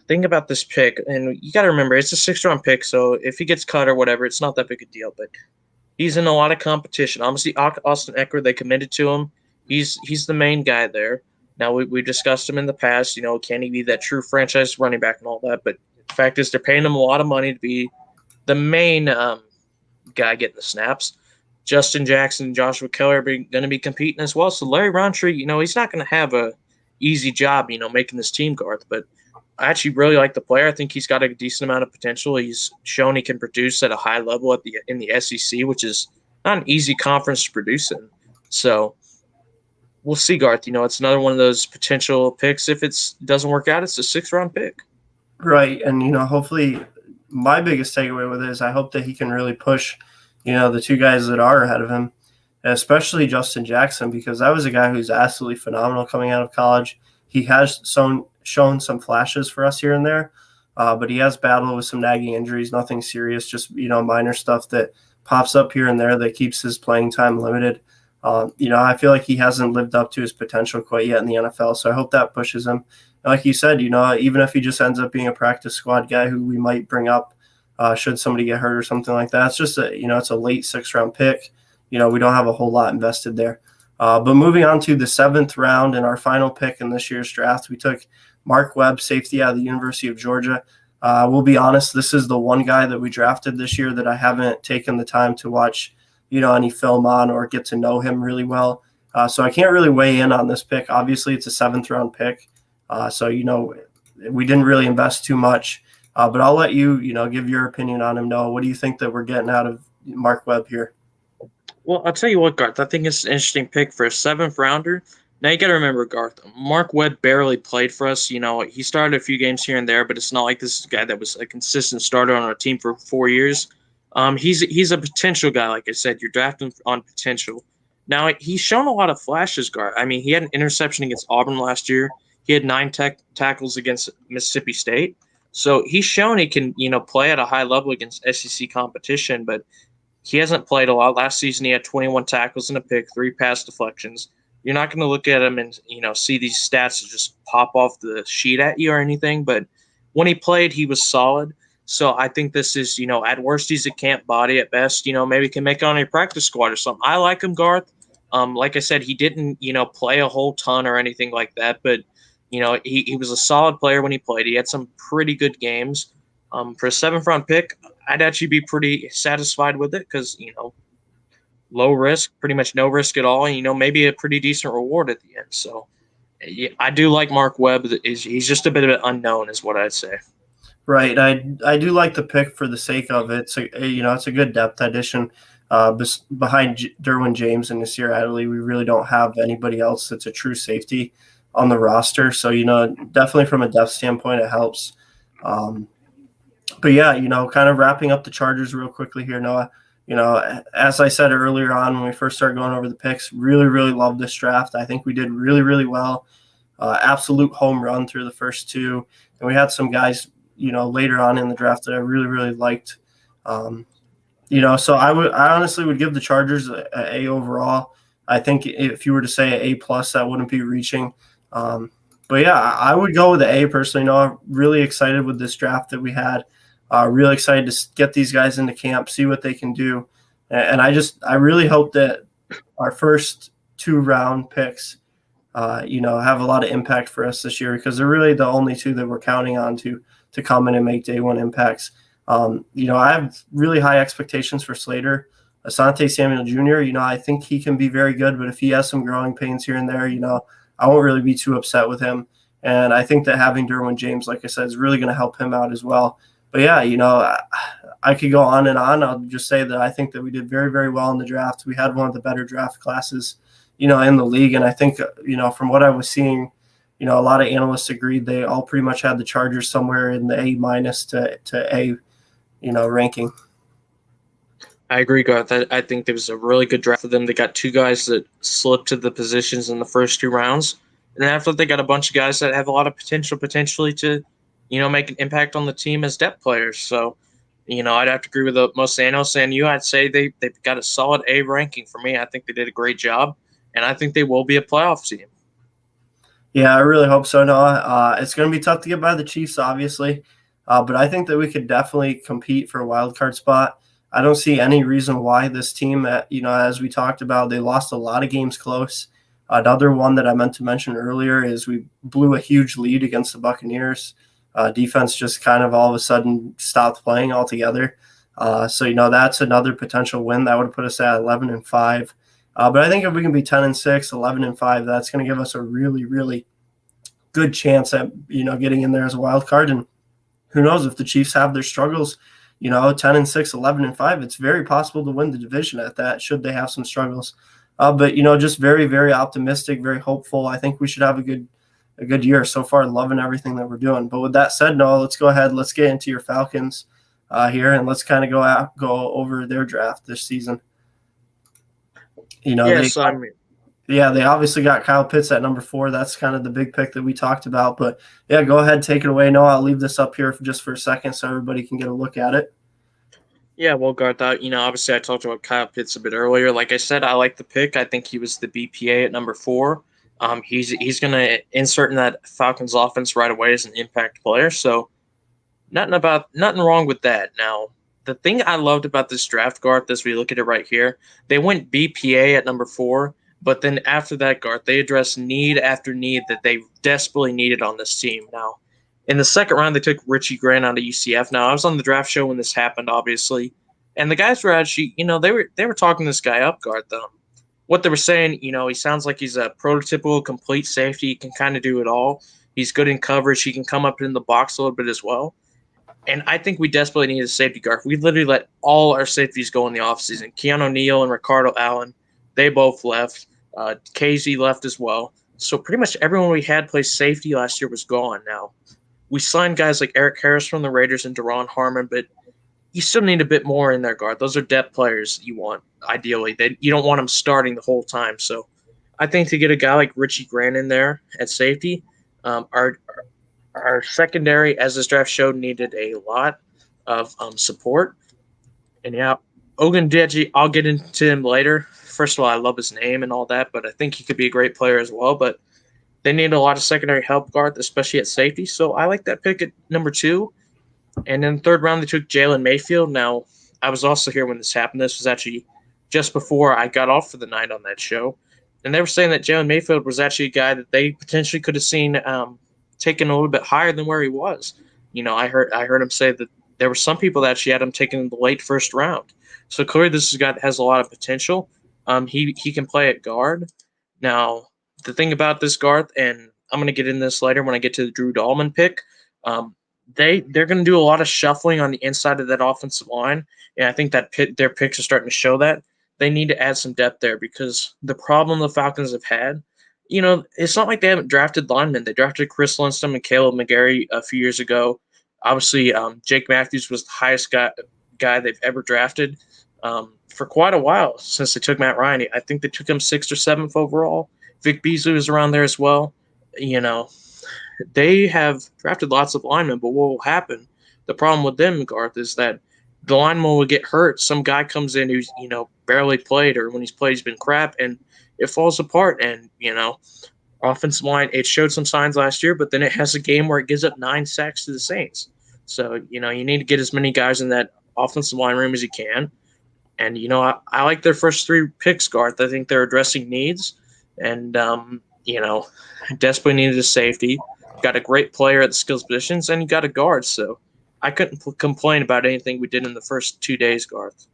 thing about this pick, and you got to remember, it's a 6th-round pick, so if he gets cut or whatever, it's not that big a deal. But he's in a lot of competition. Obviously, Austin Eckler, they committed to him. He's the main guy there. Now, we discussed him in the past. Can he be that true franchise running back and all that? But the fact is, they're paying him a lot of money to be the main guy getting the snaps. Justin Jackson and Joshua Kelly are going to be competing as well. So Larry Roundtree, he's not going to have a easy job, making this team, Garth. But I actually really like the player. I think he's got a decent amount of potential. He's shown he can produce at a high level in the SEC, which is not an easy conference to produce in. So we'll see, Garth. It's another one of those potential picks. If it doesn't work out, it's a 6th-round pick. Right. And, hopefully my biggest takeaway with it is I hope that he can really push, the 2 guys that are ahead of him, especially Justin Jackson, because that was a guy who's absolutely phenomenal coming out of college. He has shown some flashes for us here and there, but he has battled with some nagging injuries, nothing serious, just, minor stuff that pops up here and there that keeps his playing time limited. I feel like he hasn't lived up to his potential quite yet in the NFL, so I hope that pushes him. Like you said, even if he just ends up being a practice squad guy who we might bring up should somebody get hurt or something like that, it's just it's a late 6th-round pick. We don't have a whole lot invested there. But moving on to the 7th round and our final pick in this year's draft, we took Mark Webb, safety out of the University of Georgia. We'll be honest, this is the one guy that we drafted this year that I haven't taken the time to watch, any film on or get to know him really well. So I can't really weigh in on this pick. Obviously, it's a 7th-round pick. So we didn't really invest too much. But I'll let you, give your opinion on him, Noah. What do you think that we're getting out of Mark Webb here? Well, I'll tell you what, Garth. I think it's an interesting pick for a 7th-rounder. Now, you got to remember, Garth, Mark Webb barely played for us. He started a few games here and there, but it's not like this is a guy that was a consistent starter on our team for 4 years. He's a potential guy, like I said. You're drafting on potential. Now, he's shown a lot of flashes, Garth. I mean, he had an interception against Auburn last year. He had 9 tackles against Mississippi State. So he's shown he can, play at a high level against SEC competition, but he hasn't played a lot. Last season, he had 21 tackles and a pick, 3 pass deflections. You're not going to look at him and, see these stats just pop off the sheet at you or anything. But when he played, he was solid. So I think this is, at worst, he's a camp body. At best, maybe he can make it on a practice squad or something. I like him, Garth. Like I said, he didn't, play a whole ton or anything like that. But, he was a solid player when he played. He had some pretty good games. For a 7th-round pick, I'd actually be pretty satisfied with it because, low risk, pretty much no risk at all, and, maybe a pretty decent reward at the end. So yeah, I do like Mark Webb. He's just a bit of an unknown is what I'd say. Right. I do like the pick for the sake of it. It's a good depth addition. Behind Derwin James and Nasir Adderley, we really don't have anybody else that's a true safety on the roster. So, definitely from a depth standpoint, it helps. But yeah, kind of wrapping up the Chargers real quickly here, Noah. As I said earlier on when we first started going over the picks, really, really love this draft. I think we did really, really well. Absolute home run through the first 2. And we had some guys, later on in the draft that I really, really liked. So I honestly would give the Chargers an A overall. I think if you were to say an A+, that wouldn't be reaching. But yeah, I would go with the A personally. I'm really excited with this draft that we had. Really excited to get these guys into camp, see what they can do. And I really hope that our first 2-round picks, have a lot of impact for us this year because they're really the only 2 that we're counting on to come in and make day 1 impacts. I have really high expectations for Slater. Asante Samuel Jr., I think he can be very good, but if he has some growing pains here and there, I won't really be too upset with him. And I think that having Derwin James, like I said, is really going to help him out as well. But yeah, I could go on and on. I'll just say that I think that we did very, very well in the draft. We had one of the better draft classes, in the league. And I think, from what I was seeing, a lot of analysts agreed they all pretty much had the Chargers somewhere in the A- to A, ranking. I agree, Garth. I think there was a really good draft for them. They got 2 guys that slipped to the positions in the first 2 rounds. And then after that, they got a bunch of guys that have a lot of potentially to, make an impact on the team as depth players. So, I'd have to agree with most analysts and you. I'd say they've got a solid A ranking for me. I think they did a great job, and I think they will be a playoff team. Yeah, I really hope so, Noah. It's going to be tough to get by the Chiefs, obviously, but I think that we could definitely compete for a wild card spot. I don't see any reason why this team, as we talked about, they lost a lot of games close. Another one that I meant to mention earlier is we blew a huge lead against the Buccaneers. Defense just kind of all of a sudden stopped playing altogether. So that's another potential win that would put us at 11-5. But I think if we can be 10-6, 11-5, that's going to give us a really, really good chance at, getting in there as a wild card. And who knows, if the Chiefs have their struggles, 10-6, 11-5, it's very possible to win the division at that, should they have some struggles. But just very, very optimistic, very hopeful. I think we should have a good year so far. Loving everything that we're doing. But with that said, Noah, let's go ahead. Let's get into your Falcons here, and let's kind of go over their draft this season. They obviously got Kyle Pitts at number 4. That's kind of the big pick that we talked about. But yeah, go ahead, take it away, Noah. I'll leave this up here just for a second so everybody can get a look at it. Yeah, well, Garth, obviously I talked about Kyle Pitts a bit earlier. Like I said, I like the pick. I think he was the BPA at number 4. He's going to insert in that Falcons offense right away as an impact player. So nothing wrong with that. Now, the thing I loved about this draft, Garth, as we look at it right here, they went BPA at number 4, but then after that, Garth, they addressed need after need that they desperately needed on this team. Now, in the second round, they took Richie Grant out of UCF. Now, I was on the draft show when this happened, obviously, and the guys were actually, they were talking this guy up, Garth. What they were saying, he sounds like he's a prototypical complete safety. He can kind of do it all. He's good in coverage. He can come up in the box a little bit as well. And I think we desperately need a safety, Garth. We literally let all our safeties go in the offseason. Keanu Neal and Ricardo Allen, they both left. KZ left as well. So pretty much everyone we had play safety last year was gone now. We signed guys like Eric Harris from the Raiders and Deron Harmon, but you still need a bit more in there, Garth. Those are depth players you want, ideally. You don't want them starting the whole time. So I think to get a guy like Richie Grant in there at safety, our secondary, as this draft showed, needed a lot of support. And yeah, Ogundeji, I'll get into him later. First of all, I love his name and all that, but I think he could be a great player as well. But they need a lot of secondary help, Garth, especially at safety. So I like that pick at number 2. And in the third round, they took Jalen Mayfield. Now, I was also here when this happened. This was actually just before I got off for the night on that show. And they were saying that Jalen Mayfield was actually a guy that they potentially could have seen taken a little bit higher than where he was. I heard him say that there were some people that actually had him taken in the late first round. So clearly this is a guy that has a lot of potential. He can play at guard. Now, the thing about this, Garth, and I'm going to get in this later when I get to the Drew Dahlman pick, they're going to do a lot of shuffling on the inside of that offensive line, and I think that their picks are starting to show that. They need to add some depth there because the problem the Falcons have had, it's not like they haven't drafted linemen. They drafted Chris Lindstrom and Caleb McGarry a few years ago. Obviously, Jake Matthews was the highest guy they've ever drafted for quite a while since they took Matt Ryan. I think they took him 6th or 7th overall. Vic Beasley was around there as well. They have drafted lots of linemen, but what will happen? The problem with them, Garth, is that the lineman will get hurt. Some guy comes in who's, barely played, or when he's played, he's been crap, and it falls apart. And, offensive line, it showed some signs last year, but then it has a game where it gives up 9 sacks to the Saints. So, you need to get as many guys in that offensive line room as you can. And, I like their first 3 picks, Garth. I think they're addressing needs. And, desperately needed a safety. Got a great player at the skills positions, and you got a guard. So I couldn't complain about anything we did in the first 2 days, Garth.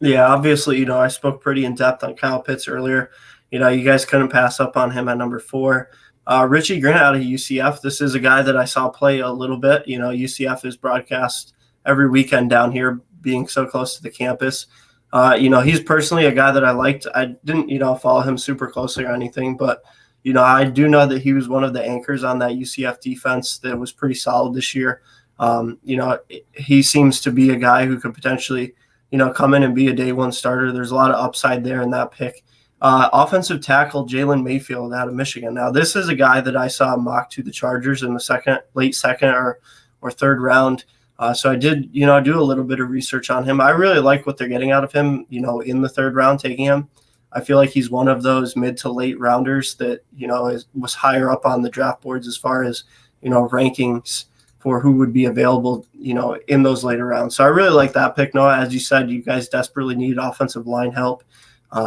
Yeah, obviously, I spoke pretty in depth on Kyle Pitts earlier. You guys couldn't pass up on him at number 4. Richie Grant out of UCF. This is a guy that I saw play a little bit. UCF is broadcast every weekend down here, being so close to the campus. He's personally a guy that I liked. I didn't, follow him super closely or anything, but, I do know that he was one of the anchors on that UCF defense that was pretty solid this year. He seems to be a guy who could potentially, come in and be a day 1 starter. There's a lot of upside there in that pick. Offensive tackle Jalen Mayfield out of Michigan. Now, this is a guy that I saw mocked to the Chargers in the late second or third round. So I did, do a little bit of research on him. I really like what they're getting out of him, in the third round, taking him. I feel like he's one of those mid to late rounders that, was higher up on the draft boards as far as, rankings for who would be available, in those later rounds. So I really like that pick, Noah. As you said, you guys desperately need offensive line help.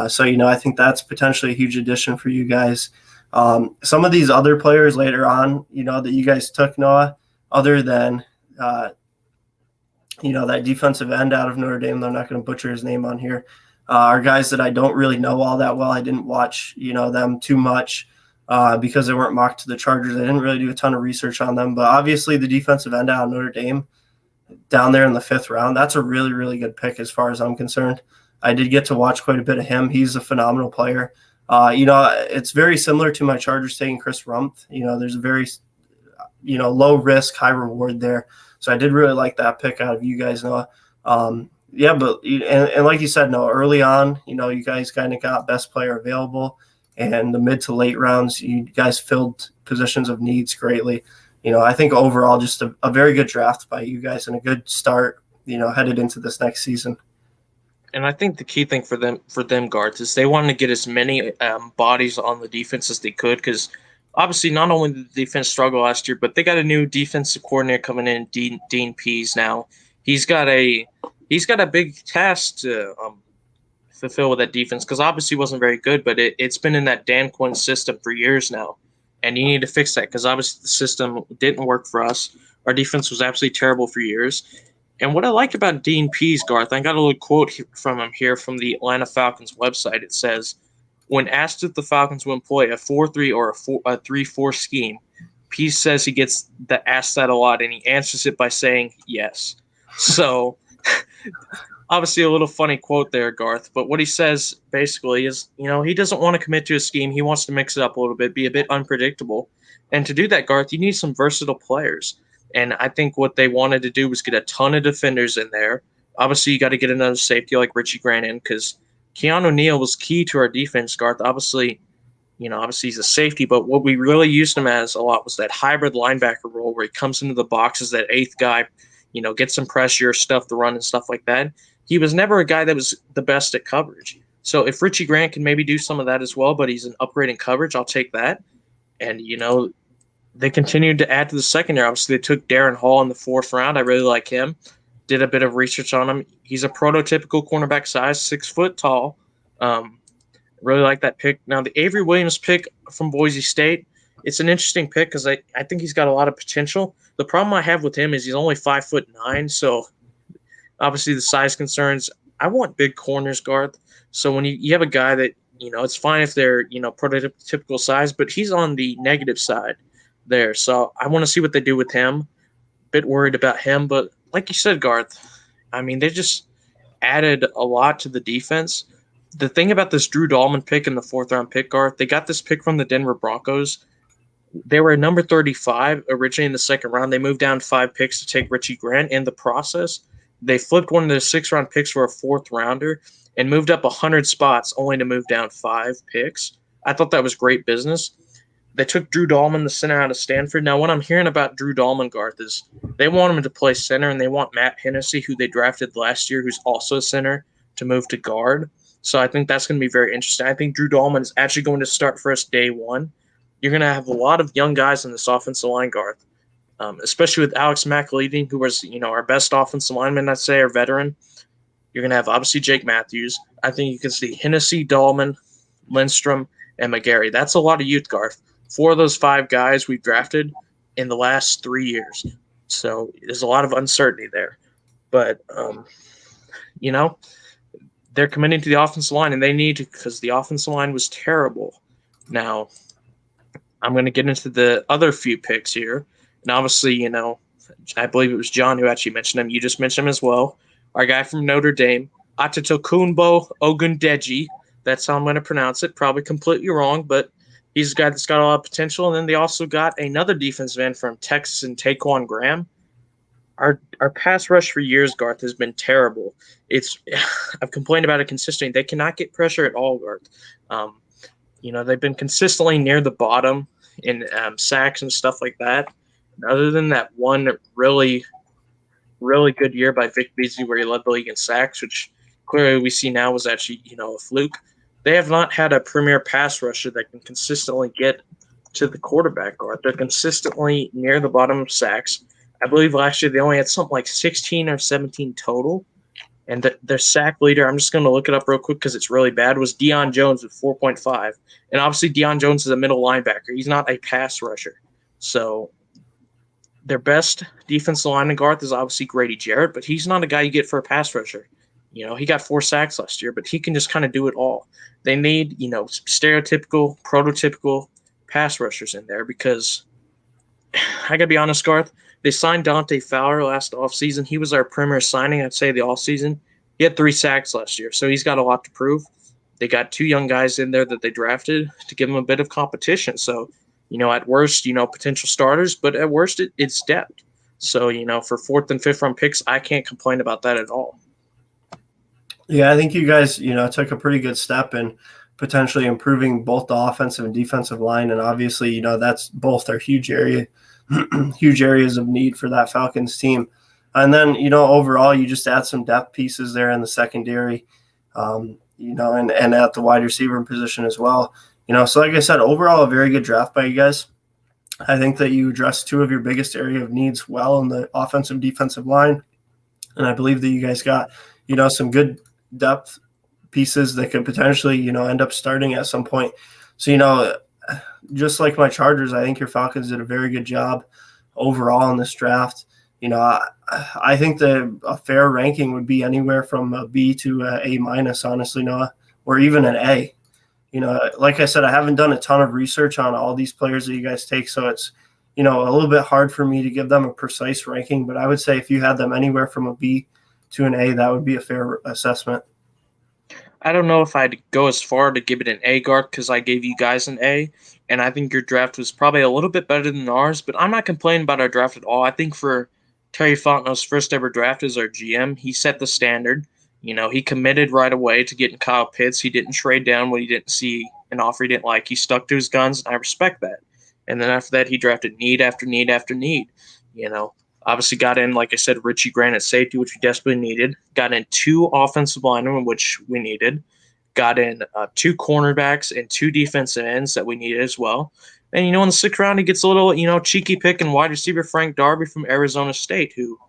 So, I think that's potentially a huge addition for you guys. Some of these other players later on, that you guys took, Noah, other than, that defensive end out of Notre Dame, they're not going to butcher his name on here, are guys that I don't really know all that well. I didn't watch, them too much. because they weren't mocked to the Chargers. I didn't really do a ton of research on them, but obviously the defensive end out of Notre Dame down there in the 5th round, that's a really, really good pick as far as I'm concerned. I did get to watch quite a bit of him. He's a phenomenal player. It's very similar to my Chargers taking Chris Rumph. There's a very, low risk, high reward there. So I did really like that pick out of you guys, Noah. And like you said, Noah, early on, you guys kind of got best player available, and the mid to late rounds, you guys filled positions of needs greatly. I think overall just a very good draft by you guys and a good start, headed into this next season. And I think the key thing for them, Garth, is they wanted to get as many bodies on the defense as they could, because obviously not only did the defense struggle last year, but they got a new defensive coordinator coming in, Dean Pease now. He's got a big task to fulfill with that defense, because obviously it wasn't very good, but it's been in that Dan Quinn system for years now. And you need to fix that, because obviously the system didn't work for us. Our defense was absolutely terrible for years. And what I like about Dean Pease, Garth, I got a little quote from him here from the Atlanta Falcons website. It says, when asked if the Falcons will employ a 4-3 or a 3-4 scheme, Pease says he gets asked that a lot, and he answers it by saying yes. So obviously a little funny quote there, Garth, but what he says basically is, he doesn't want to commit to a scheme. He wants to mix it up a little bit, be a bit unpredictable. And to do that, Garth, you need some versatile players. And I think what they wanted to do was get a ton of defenders in there. Obviously, you got to get another safety like Richie Grant in, because Keanu Neal was key to our defense, Garth. Obviously he's a safety, but what we really used him as a lot was that hybrid linebacker role where he comes into the box as that 8th guy, get some pressure, stuff to run and stuff like that. He was never a guy that was the best at coverage. So if Richie Grant can maybe do some of that as well, but he's an upgrade in coverage, I'll take that. And, they continued to add to the secondary. Obviously, they took Darren Hall in the 4th round. I really like him. Did a bit of research on him. He's a prototypical cornerback size, 6 foot tall. Really like that pick. Now, the Avery Williams pick from Boise State, it's an interesting pick because I think he's got a lot of potential. The problem I have with him is he's only 5'9", so obviously the size concerns. I want big corners, Garth. So when you have a guy that, it's fine if they're, prototypical size, but he's on the negative side there. So I want to see what they do with him. Bit worried about him, but like you said, Garth, they just added a lot to the defense. The thing about this Drew Dahlman pick in the 4th round pick, Garth, they got this pick from the Denver Broncos. They were at number 35 originally in the 2nd round. They moved down 5 picks to take Richie Grant. In the process, they flipped one of their 6th round picks for a 4th rounder and moved up 100 spots only to move down 5 picks. I thought that was great business. They took Drew Dahlman, the center out of Stanford. Now, what I'm hearing about Drew Dahlman, Garth, is they want him to play center, and they want Matt Hennessy, who they drafted last year, who's also a center, to move to guard. So I think that's going to be very interesting. I think Drew Dahlman is actually going to start for us day one. You're going to have a lot of young guys in this offensive line, Garth, especially with Alex Mack leading, who was our best offensive lineman, I'd say, our veteran. You're going to have, obviously, Jake Matthews. I think you can see Hennessy, Dahlman, Lindstrom, and McGarry. That's a lot of youth, Garth. 4 of those 5 guys we've drafted in the last 3 years. So there's a lot of uncertainty there. But, they're committing to the offensive line, and they need to, because the offensive line was terrible. Now, I'm going to get into the other few picks here. And obviously, I believe it was John who actually mentioned him. You just mentioned him as well. Our guy from Notre Dame, Atetokunbo Ogundeji. That's how I'm going to pronounce it. Probably completely wrong, but he's a guy that's got a lot of potential. And then they also got another defensive end from Texas and Taquan Graham. Our pass rush for years, Garth, has been terrible. I've complained about it consistently. They cannot get pressure at all, Garth. They've been consistently near the bottom in sacks and stuff like that. And other than that one really, really good year by Vic Beasley where he led the league in sacks, which clearly we see now was actually, a fluke. They have not had a premier pass rusher that can consistently get to the quarterback, Garth. They're consistently near the bottom of sacks. I believe last year they only had something like 16 or 17 total. And their sack leader, I'm just going to look it up real quick because it's really bad, was Deion Jones with 4.5. And obviously Deion Jones is a middle linebacker. He's not a pass rusher. So their best defensive lineman, Garth, is obviously Grady Jarrett, but he's not a guy you get for a pass rusher. He got 4 sacks last year, but he can just kind of do it all. They need, stereotypical, prototypical pass rushers in there because I got to be honest, Garth, they signed Dante Fowler last offseason. He was our premier signing, I'd say, the offseason. He had 3 sacks last year, so he's got a lot to prove. They got 2 young guys in there that they drafted to give them a bit of competition. So, at worst, potential starters, but at worst, it's depth. So, for 4th and 5th round picks, I can't complain about that at all. Yeah, I think you guys, took a pretty good step in potentially improving both the offensive and defensive line. And obviously, that's both are huge areas of need for that Falcons team. And then, overall, you just add some depth pieces there in the secondary, and at the wide receiver position as well. So like I said, overall, a very good draft by you guys. I think that you addressed 2 of your biggest area of needs well in the offensive defensive line. And I believe that you guys got, some good depth pieces that could potentially, end up starting at some point. So, just like my Chargers, I think your Falcons did a very good job overall in this draft. I think that a fair ranking would be anywhere from a B to a A-, honestly, Noah, or even an A. Like I said, I haven't done a ton of research on all these players that you guys take, so it's, a little bit hard for me to give them a precise ranking, but I would say if you had them anywhere from a B to an A, that would be a fair assessment. I don't know if I'd go as far to give it an A, Garth, because I gave you guys an A, and I think your draft was probably a little bit better than ours, but I'm not complaining about our draft at all. I think for Terry Fontenot's first ever draft as our GM, he set the standard. He committed right away to getting Kyle Pitts. He didn't trade down when he didn't see an offer he didn't like. He stuck to his guns, and I respect that. And then after that, he drafted need after need after need. Obviously got in, like I said, Richie Grant at safety, which we desperately needed. Got in 2 offensive linemen, which we needed. Got in 2 cornerbacks and 2 defensive ends that we needed as well. And, in the 6th round, he gets a little, cheeky pick and wide receiver Frank Darby from Arizona State, who,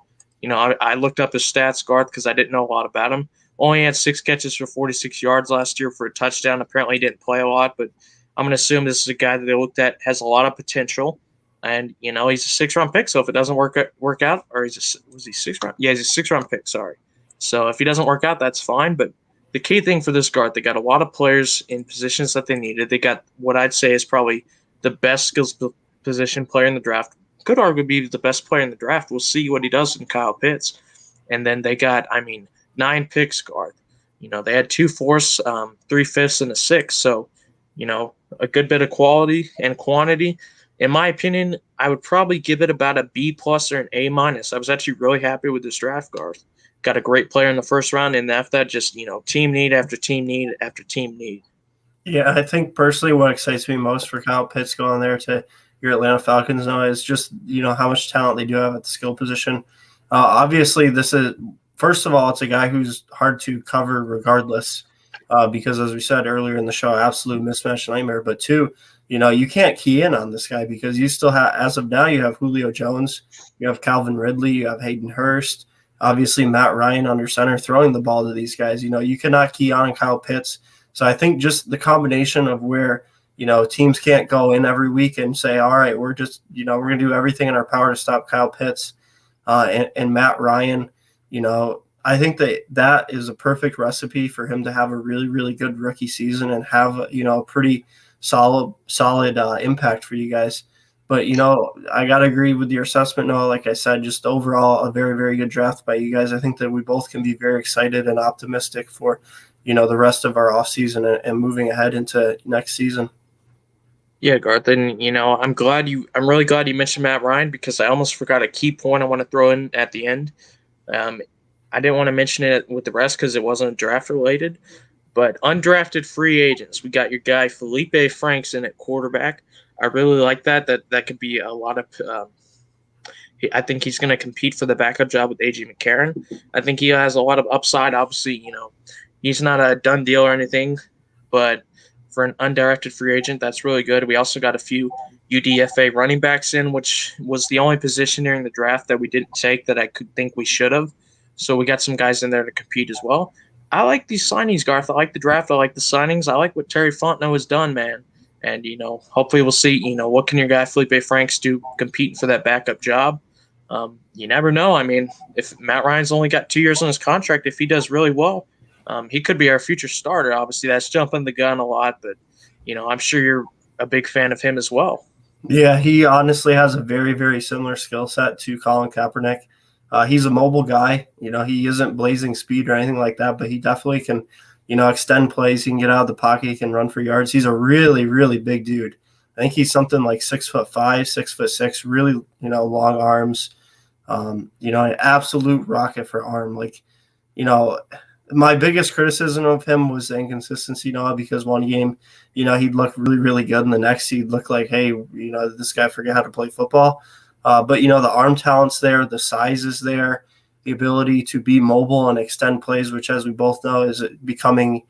I looked up his stats, Garth, because I didn't know a lot about him. Only had 6 catches for 46 yards last year for a touchdown. Apparently he didn't play a lot, but I'm going to assume this is a guy that they looked at has a lot of potential. And, he's a 6th-round pick, so if it doesn't work out, or was he 6th round? Yeah, he's a 6th-round pick, sorry. So if he doesn't work out, that's fine. But the key thing for this guard, they got a lot of players in positions that they needed. They got what I'd say is probably the best skills position player in the draft. Could arguably be the best player in the draft. We'll see what he does in Kyle Pitts. And then they got, 9 picks, Garth. They had 2 fourths, 3 fifths, and a 6. So, a good bit of quality and quantity. In my opinion, I would probably give it about a B+ or an A-. I was actually really happy with this draft, Garth. Got a great player in the 1st round, and after that, just, team need after team need after team need. Yeah, I think personally what excites me most for Kyle Pitts going there to your Atlanta Falcons now is just, how much talent they do have at the skill position. Obviously, this is – first of all, it's a guy who's hard to cover regardless because, as we said earlier in the show, absolute mismatch nightmare. But 2, you can't key in on this guy because you still have – as of now, you have Julio Jones, you have Calvin Ridley, you have Hayden Hurst, obviously Matt Ryan under center throwing the ball to these guys. You cannot key on Kyle Pitts. So I think just the combination of where, teams can't go in every week and say, all right, we're just, we're going to do everything in our power to stop Kyle Pitts and Matt Ryan, I think that is a perfect recipe for him to have a really, really good rookie season and have, a pretty solid impact for you guys. But, I got to agree with your assessment, Noah. Like I said, just overall a very, very good draft by you guys. I think that we both can be very excited and optimistic for, the rest of our offseason and moving ahead into next season. Yeah, Garth, and I'm really glad you mentioned Matt Ryan because I almost forgot a key point I want to throw in at the end. I didn't want to mention it with the rest because it wasn't draft related, but undrafted free agents. We got your guy Felipe Franks in at quarterback. I really like that. That could be a lot of. I think he's going to compete for the backup job with A.J. McCarron. I think he has a lot of upside. Obviously, he's not a done deal or anything, but for an undrafted free agent, that's really good. We also got a few UDFA running backs in, which was the only position during the draft that we didn't take that I could think we should have. So we got some guys in there to compete as well. I like these signings, Garth. I like the draft. I like the signings. I like what Terry Fontenot has done, man. And, hopefully we'll see, what can your guy Felipe Franks do competing for that backup job? You never know. If Matt Ryan's only got 2 years on his contract, if he does really well, he could be our future starter. Obviously, that's jumping the gun a lot, but, I'm sure a big fan of him as well. Yeah, he honestly has a very, very similar skill set to Colin Kaepernick. He's a mobile guy. He isn't blazing speed or anything like that, but he definitely can, extend plays. He can get out of the pocket. He can run for yards. He's a really, really big dude. I think he's something like 6'5", 6'6", really, long arms. An absolute rocket for arm. My biggest criticism of him was the inconsistency, because one game, he'd look really, really good, and the next he'd look like, hey, this guy forgot how to play football. But the arm talent's there, the size is there, the ability to be mobile and extend plays, which, as we both know, is becoming,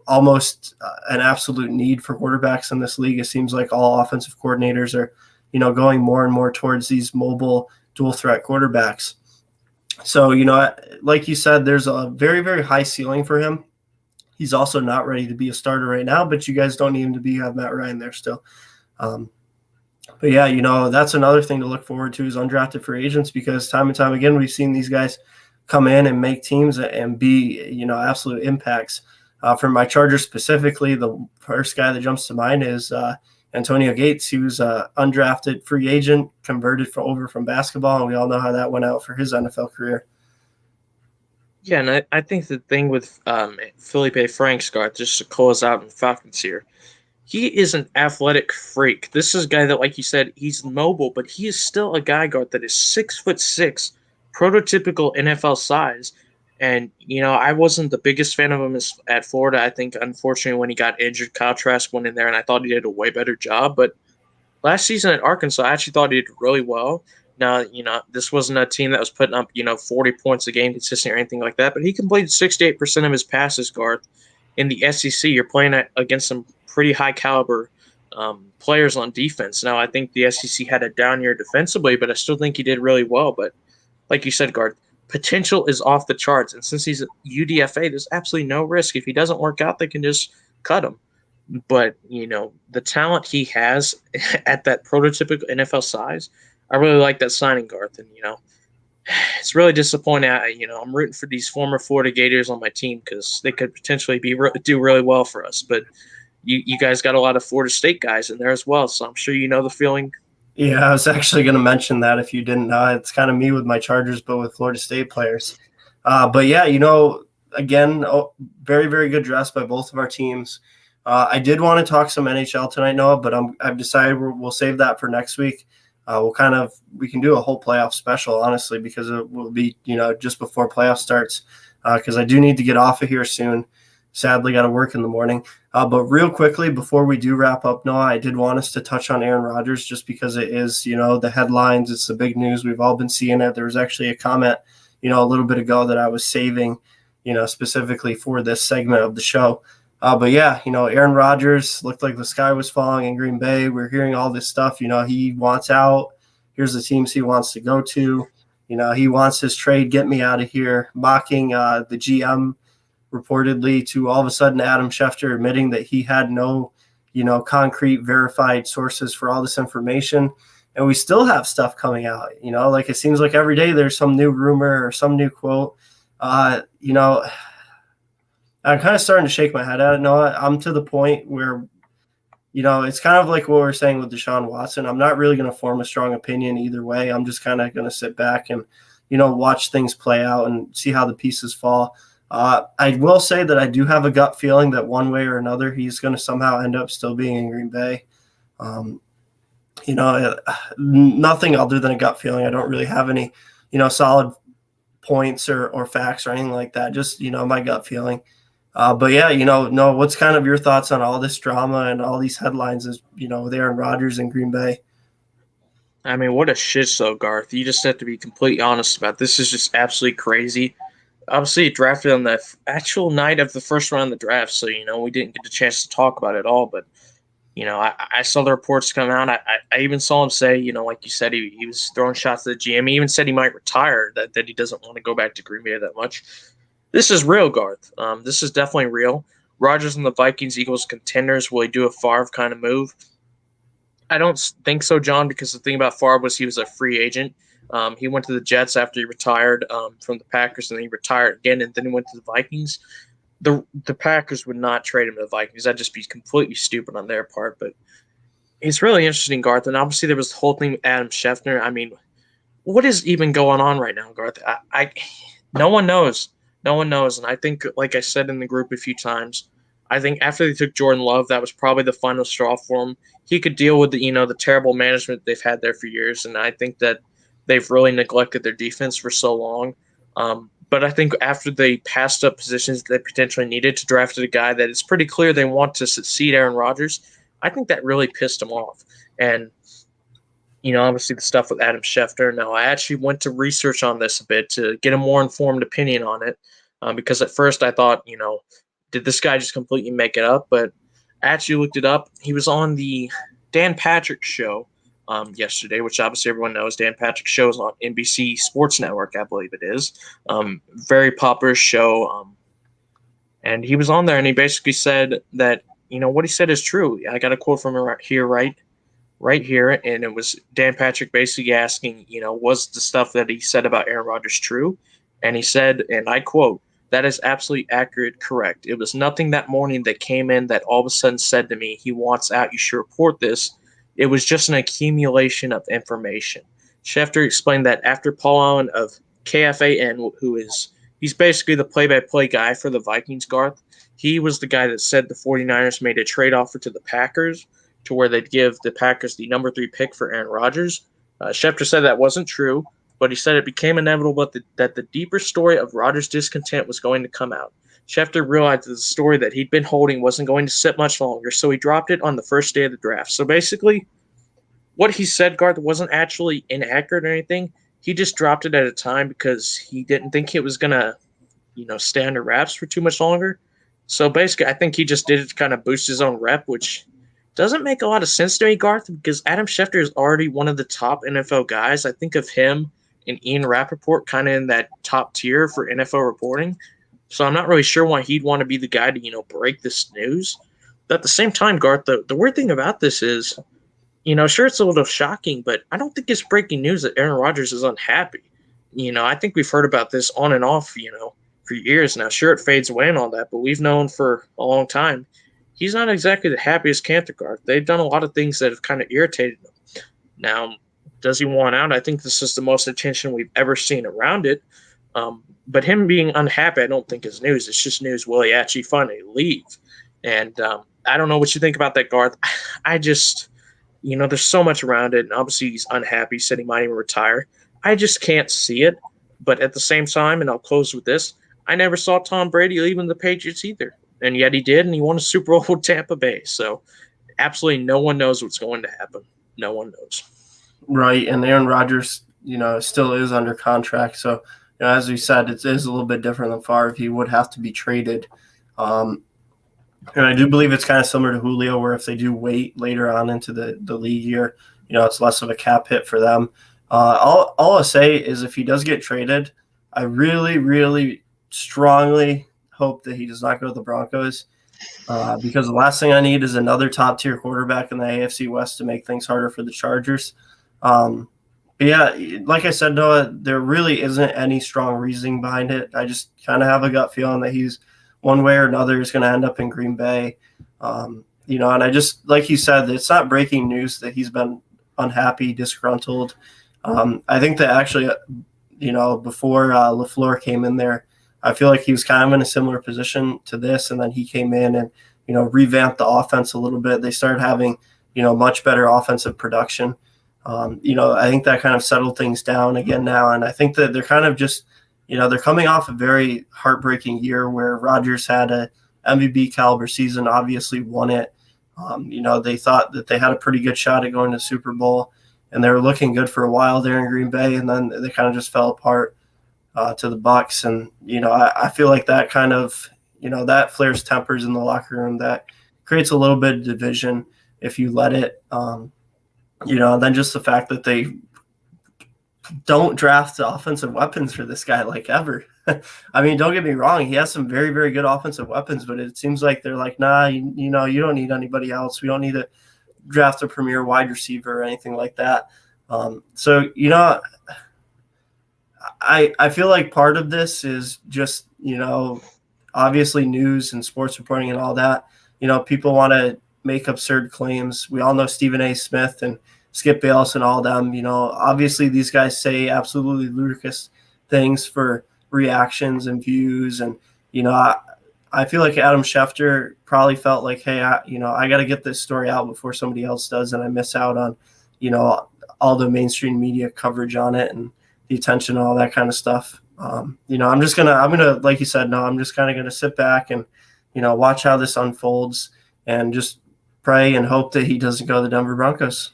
almost an absolute need for quarterbacks in this league. It seems like all offensive coordinators are, going more and more towards these mobile dual threat quarterbacks. So, like you said, there's a very, very high ceiling for him. He's also not ready to be a starter right now, but you guys don't need him to have Matt Ryan there still. But yeah, that's another thing to look forward to is undrafted free agents, because time and time again, we've seen these guys come in and make teams and be, absolute impacts. For my Chargers specifically, the first guy that jumps to mind is Antonio Gates. He was an undrafted free agent, converted over from basketball, and we all know how that went out for his NFL career. Yeah, and I think the thing with Felipe Franks, Garth, just to close out in Falcons here, he is an athletic freak. This is a guy that, like you said, he's mobile, but he is still a guy, Garth, that is 6'6", prototypical NFL size. And, I wasn't the biggest fan of him at Florida. I think, unfortunately, when he got injured, Kyle Trask went in there, and I thought he did a way better job. But last season at Arkansas, I actually thought he did really well. Now, this wasn't a team that was putting up, 40 points a game consistent or anything like that, but he completed 68% of his passes, Garth. In the SEC, you're playing against some pretty high-caliber players on defense. Now, I think the SEC had a down year defensively, but I still think he did really well. But like you said, Garth, potential is off the charts. And since he's a UDFA, there's absolutely no risk. If he doesn't work out, they can just cut him. But, the talent he has at that prototypical NFL size, I really like that signing, Garth. And, it's really disappointing. I'm rooting for these former Florida Gators on my team because they could potentially do really well for us. But you guys got a lot of Florida State guys in there as well, so I'm sure you know the feeling. Yeah, I was actually going to mention that if you didn't know. It's kind of me with my Chargers, but with Florida State players. But yeah, again, very, very good dress by both of our teams. I did want to talk some NHL tonight, Noah, but I've decided we'll save that for next week. We can do a whole playoff special, honestly, because it will be, just before playoff starts, because I do need to get off of here soon. Sadly, got to work in the morning. But real quickly, before we do wrap up, Noah, I did want us to touch on Aaron Rodgers just because it is, the headlines. It's the big news. We've all been seeing it. There was actually a comment, a little bit ago that I was saving, specifically for this segment of the show. But yeah, Aaron Rodgers looked like the sky was falling in Green Bay. We're hearing all this stuff. He wants out. Here's the teams he wants to go to. He wants his trade. Get me out of here. Mocking the GM reportedly to all of a sudden Adam Schefter admitting that he had no, concrete verified sources for all this information. And we still have stuff coming out, it seems like every day there's some new rumor or some new quote. I'm kind of starting to shake my head at it. No, I'm to the point where, it's kind of like what we're saying with Deshaun Watson. I'm not really going to form a strong opinion either way. I'm just kind of going to sit back and, watch things play out and see how the pieces fall. I will say that I do have a gut feeling that one way or another, he's going to somehow end up still being in Green Bay. Nothing other than a gut feeling. I don't really have any, solid points or facts or anything like that. Just, my gut feeling. But yeah, no, what's kind of your thoughts on all this drama and all these headlines is, with Aaron Rodgers in Green Bay? I mean, what a shit show, Garth. You just have to be completely honest about it. This is just absolutely crazy. Obviously, it drafted on the actual night of the first round of the draft, so, we didn't get the chance to talk about it all. But, I saw the reports come out. I even saw him say, like you said, he was throwing shots at the GM. He even said he might retire, that he doesn't want to go back to Green Bay that much. This is real, Garth. This is definitely real. Rodgers and the Vikings, Eagles contenders. Will he do a Favre kind of move? I don't think so, John, because the thing about Favre was he was a free agent. He went to the Jets after he retired from the Packers, and then he retired again, and then he went to the Vikings. the Packers would not trade him to the Vikings. That'd just be completely stupid on their part. But it's really interesting, Garth. And obviously there was the whole thing with Adam Schefter. I mean, what is even going on right now, Garth? No one knows. No one knows. And I think, like I said in the group a few times, I think after they took Jordan Love, that was probably the final straw for him. He could deal with the terrible management they've had there for years, and I think that they've really neglected their defense for so long. But I think after they passed up positions that they potentially needed to draft a guy that it's pretty clear they want to succeed Aaron Rodgers, I think that really pissed him off. And obviously the stuff with Adam Schefter. Now, I actually went to research on this a bit to get a more informed opinion on it, because at first I thought, did this guy just completely make it up? But I actually looked it up. He was on the Dan Patrick show yesterday, which obviously everyone knows. Dan Patrick show is on NBC Sports Network, I believe it is. Very popular show. And he was on there, and he basically said that, what he said is true. I got a quote from him right here, and it was Dan Patrick basically asking, was the stuff that he said about Aaron Rodgers true? And he said, and I quote, "That is absolutely accurate, correct. It was nothing that morning that came in that all of a sudden said to me, he wants out, you should report this. It was just an accumulation of information." Schefter explained that after Paul Allen of KFAN, he's basically the play-by-play guy for the Vikings, Garth. He was the guy that said the 49ers made a trade offer to the Packers to where they'd give the Packers the number 3 pick for Aaron Rodgers. Schefter said that wasn't true, but he said it became inevitable that the deeper story of Rodgers' discontent was going to come out. Schefter realized that the story that he'd been holding wasn't going to sit much longer, so he dropped it on the first day of the draft. So basically, what he said, Garth, wasn't actually inaccurate or anything. He just dropped it at a time because he didn't think it was going to, stay under wraps for too much longer. So basically, I think he just did it to kind of boost his own rep, which doesn't make a lot of sense to me, Garth, because Adam Schefter is already one of the top NFL guys. I think of him and Ian Rappaport kind of in that top tier for NFL reporting. So I'm not really sure why he'd want to be the guy to, break this news. But at the same time, Garth, the weird thing about this is, sure, it's a little shocking, but I don't think it's breaking news that Aaron Rodgers is unhappy. I think we've heard about this on and off, for years now. Sure, it fades away and all that, but we've known for a long time he's not exactly the happiest camper, Garth. They've done a lot of things that have kind of irritated him. Now, does he want out? I think this is the most attention we've ever seen around it. But him being unhappy, I don't think is news. It's just news. Will he actually finally leave? And I don't know what you think about that, Garth. I just, there's so much around it. And obviously he's unhappy. He said he might even retire. I just can't see it. But at the same time, and I'll close with this, I never saw Tom Brady leaving the Patriots either. And yet he did, and he won a Super Bowl with Tampa Bay. So absolutely no one knows what's going to happen. No one knows. Right, and Aaron Rodgers, still is under contract. So, as we said, it is a little bit different than Favre. He would have to be traded. And I do believe it's kind of similar to Julio, where if they do wait later on into the league year, it's less of a cap hit for them. All I'll say is if he does get traded, I really, really strongly hope that he does not go to the Broncos, because the last thing I need is another top-tier quarterback in the AFC West to make things harder for the Chargers. But yeah, like I said, Noah, there really isn't any strong reasoning behind it. I just kind of have a gut feeling that he's one way or another is going to end up in Green Bay. And I just, like you said, it's not breaking news that he's been unhappy, disgruntled. I think that actually, before LaFleur came in there, I feel like he was kind of in a similar position to this, and then he came in and, revamped the offense a little bit. They started having, much better offensive production. I think that kind of settled things down again now, and I think that they're kind of just, they're coming off a very heartbreaking year where Rodgers had a MVP caliber season, obviously won it. They thought that they had a pretty good shot at going to the Super Bowl, and they were looking good for a while there in Green Bay, and then they kind of just fell apart to the Bucs. And I feel like that kind of that flares tempers in the locker room. That creates a little bit of division if you let it. And then just the fact that they don't draft the offensive weapons for this guy like ever. I mean, don't get me wrong, he has some very, very good offensive weapons, but it seems like they're like, nah, you don't need anybody else. We don't need to draft a premier wide receiver or anything like that. I feel like part of this is just, obviously news and sports reporting and all that, people want to make absurd claims. We all know Stephen A. Smith and Skip Bayless and all them. Obviously these guys say absolutely ludicrous things for reactions and views. And, I feel like Adam Schefter probably felt like, hey, I got to get this story out before somebody else does, and I miss out on, all the mainstream media coverage on it and the attention and all that kind of stuff. I'm gonna, like you said, no, I'm just kind of gonna sit back and, watch how this unfolds and just pray and hope that he doesn't go to the Denver Broncos.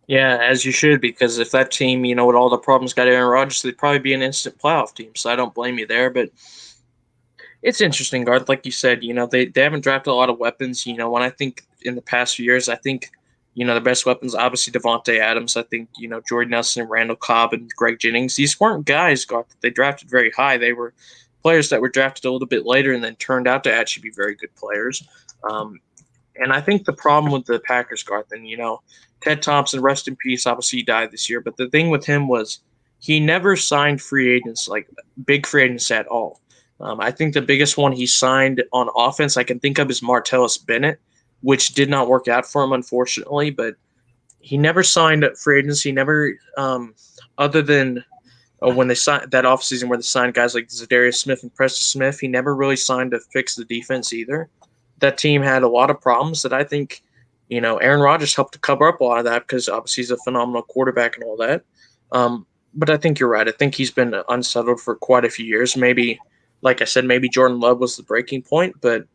Yeah, as you should, because if that team, with all the problems got Aaron Rodgers, they'd probably be an instant playoff team. So I don't blame you there, but it's interesting, Garth. Like you said, they haven't drafted a lot of weapons. When I think in the past few years, I think, the best weapons, obviously Devontae Adams. I think, Jordan Nelson, Randall Cobb, and Greg Jennings. These weren't guys, Garth, that they drafted very high. They were players that were drafted a little bit later and then turned out to actually be very good players. And I think the problem with the Packers, Garth, and, Ted Thompson, rest in peace, obviously he died this year. But the thing with him was he never signed free agents, like big free agents at all. I think the biggest one he signed on offense I can think of is Martellus Bennett, which did not work out for him, unfortunately. But he never signed free agents. He never, other than when they signed that offseason where they signed guys like Zadarius Smith and Preston Smith, he never really signed to fix the defense either. That team had a lot of problems that I think, Aaron Rodgers helped to cover up a lot of that because obviously he's a phenomenal quarterback and all that. But I think you're right. I think he's been unsettled for quite a few years. Maybe, like I said, maybe Jordan Love was the breaking point, but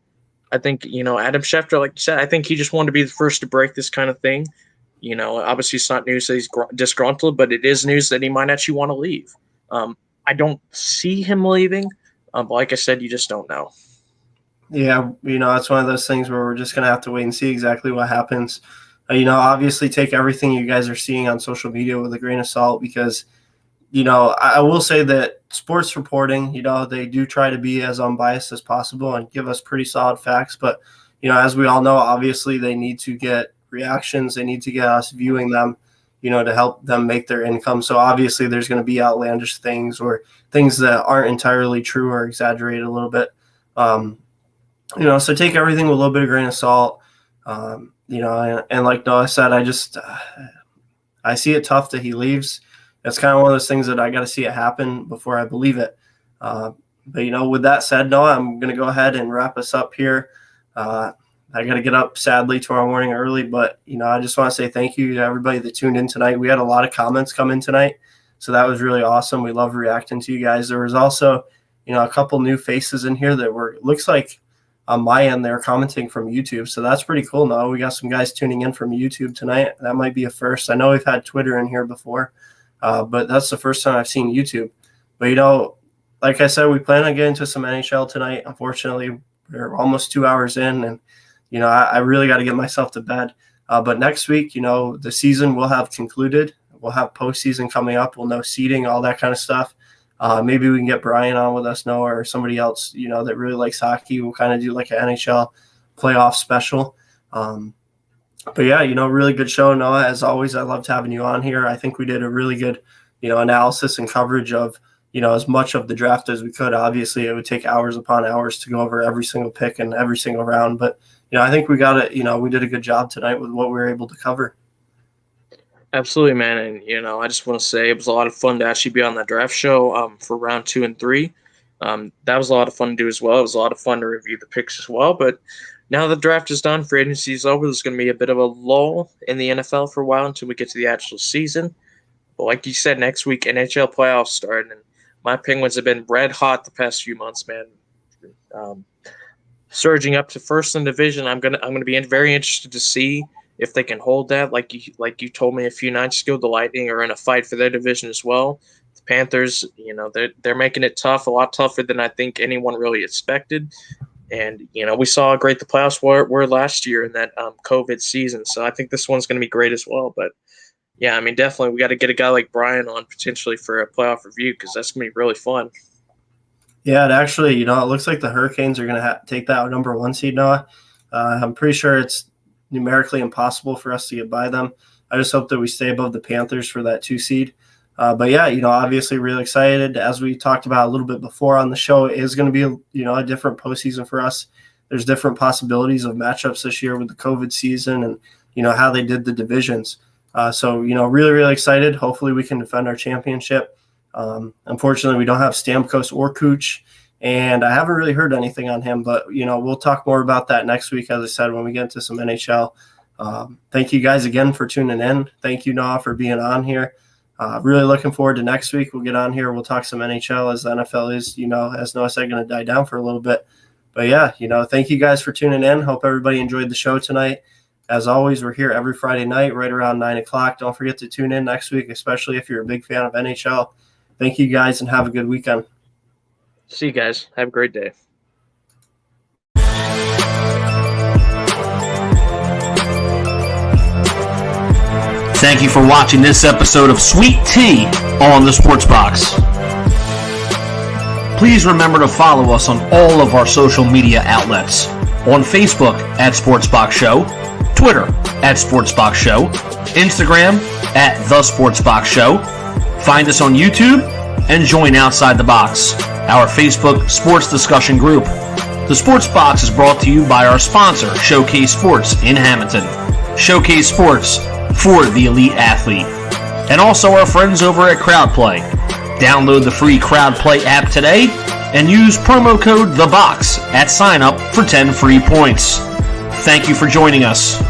I think, Adam Schefter, like you said, I think he just wanted to be the first to break this kind of thing. Obviously it's not news that he's disgruntled, but it is news that he might actually want to leave. I don't see him leaving, but like I said, you just don't know. Yeah, it's one of those things where we're just going to have to wait and see exactly what happens. Obviously take everything you guys are seeing on social media with a grain of salt because, I will say that sports reporting, they do try to be as unbiased as possible and give us pretty solid facts. But, as we all know, obviously they need to get reactions. They need to get us viewing them, to help them make their income. So obviously there's going to be outlandish things or things that aren't entirely true or exaggerated a little bit. So take everything with a little bit of grain of salt. And like Noah said, I see it tough that he leaves. It's kind of one of those things that I got to see it happen before I believe it. But, with that said, Noah, I'm going to go ahead and wrap us up here. I got to get up sadly tomorrow morning early, but, I just want to say thank you to everybody that tuned in tonight. We had a lot of comments come in tonight, so that was really awesome. We love reacting to you guys. There was also, a couple new faces in here that looks like on my end, they're commenting from YouTube. So that's pretty cool. Now we got some guys tuning in from YouTube tonight. That might be a first. I know we've had Twitter in here before, but that's the first time I've seen YouTube. But, like I said, we plan on getting to some NHL tonight. Unfortunately, we're almost 2 hours in, and, I really got to get myself to bed. But next week, the season will have concluded. We'll have postseason coming up. We'll know seeding, all that kind of stuff. Maybe we can get Brian on with us, Noah, or somebody else, that really likes hockey. We'll kind of do like an NHL playoff special. But yeah, really good show, Noah. As always, I loved having you on here. I think we did a really good, analysis and coverage of, as much of the draft as we could. Obviously, it would take hours upon hours to go over every single pick and every single round. But, I think we got it. We did a good job tonight with what we were able to cover. Absolutely, man. And, I just want to say it was a lot of fun to actually be on that draft show for round 2 and 3. That was a lot of fun to do as well. It was a lot of fun to review the picks as well. But now the draft is done, free agency is over. There's going to be a bit of a lull in the NFL for a while until we get to the actual season. But like you said, next week, NHL playoffs start. And my Penguins have been red hot the past few months, man. Surging up to first in division. I'm gonna be very interested to see if they can hold that. Like you told me a few nights ago, the Lightning are in a fight for their division as well. The Panthers, they're making it tough, a lot tougher than I think anyone really expected. And, we saw how great the playoffs were last year in that COVID season. So I think this one's going to be great as well. But, yeah, I mean, definitely we got to get a guy like Brian on potentially for a playoff review because that's going to be really fun. Yeah, it actually, it looks like the Hurricanes are going to take that number 1 seed, Noah. I'm pretty sure it's numerically impossible for us to get by them. I just hope that we stay above the Panthers for that 2 seed. But yeah, obviously really excited. As we talked about a little bit before on the show, it is going to be a different postseason for us. There's different possibilities of matchups this year with the COVID season and how they did the divisions. So really, really excited. Hopefully we can defend our championship. Unfortunately, we don't have Stamkos or Kuch, and I haven't really heard anything on him, but we'll talk more about that next week, as I said, when we get into some NHL. Thank you guys again for tuning in. Thank you, Noah, for being on here. Really looking forward to next week. We'll get on here. We'll talk some NHL, as the NFL is, as Noah said, going to die down for a little bit. But yeah, thank you guys for tuning in. Hope everybody enjoyed the show tonight. As always, we're here every Friday night, right around 9 o'clock. Don't forget to tune in next week, especially if you're a big fan of NHL. Thank you guys and have a good weekend. See you guys. Have a great day. Thank you for watching this episode of Sweet Tea on the Sports Box. Please remember to follow us on all of our social media outlets. On Facebook at Sportsbox Show, Twitter at Sportsbox Show, Instagram at The Sportsbox Show. Find us on YouTube and join Outside the Box, our Facebook sports discussion group. The Sports Box is brought to you by our sponsor, Showcase Sports in Hamilton. Showcase Sports for the elite athlete. And also our friends over at CrowdPlay. Download the free CrowdPlay app today and use promo code THEBOX at sign up for 10 free points. Thank you for joining us.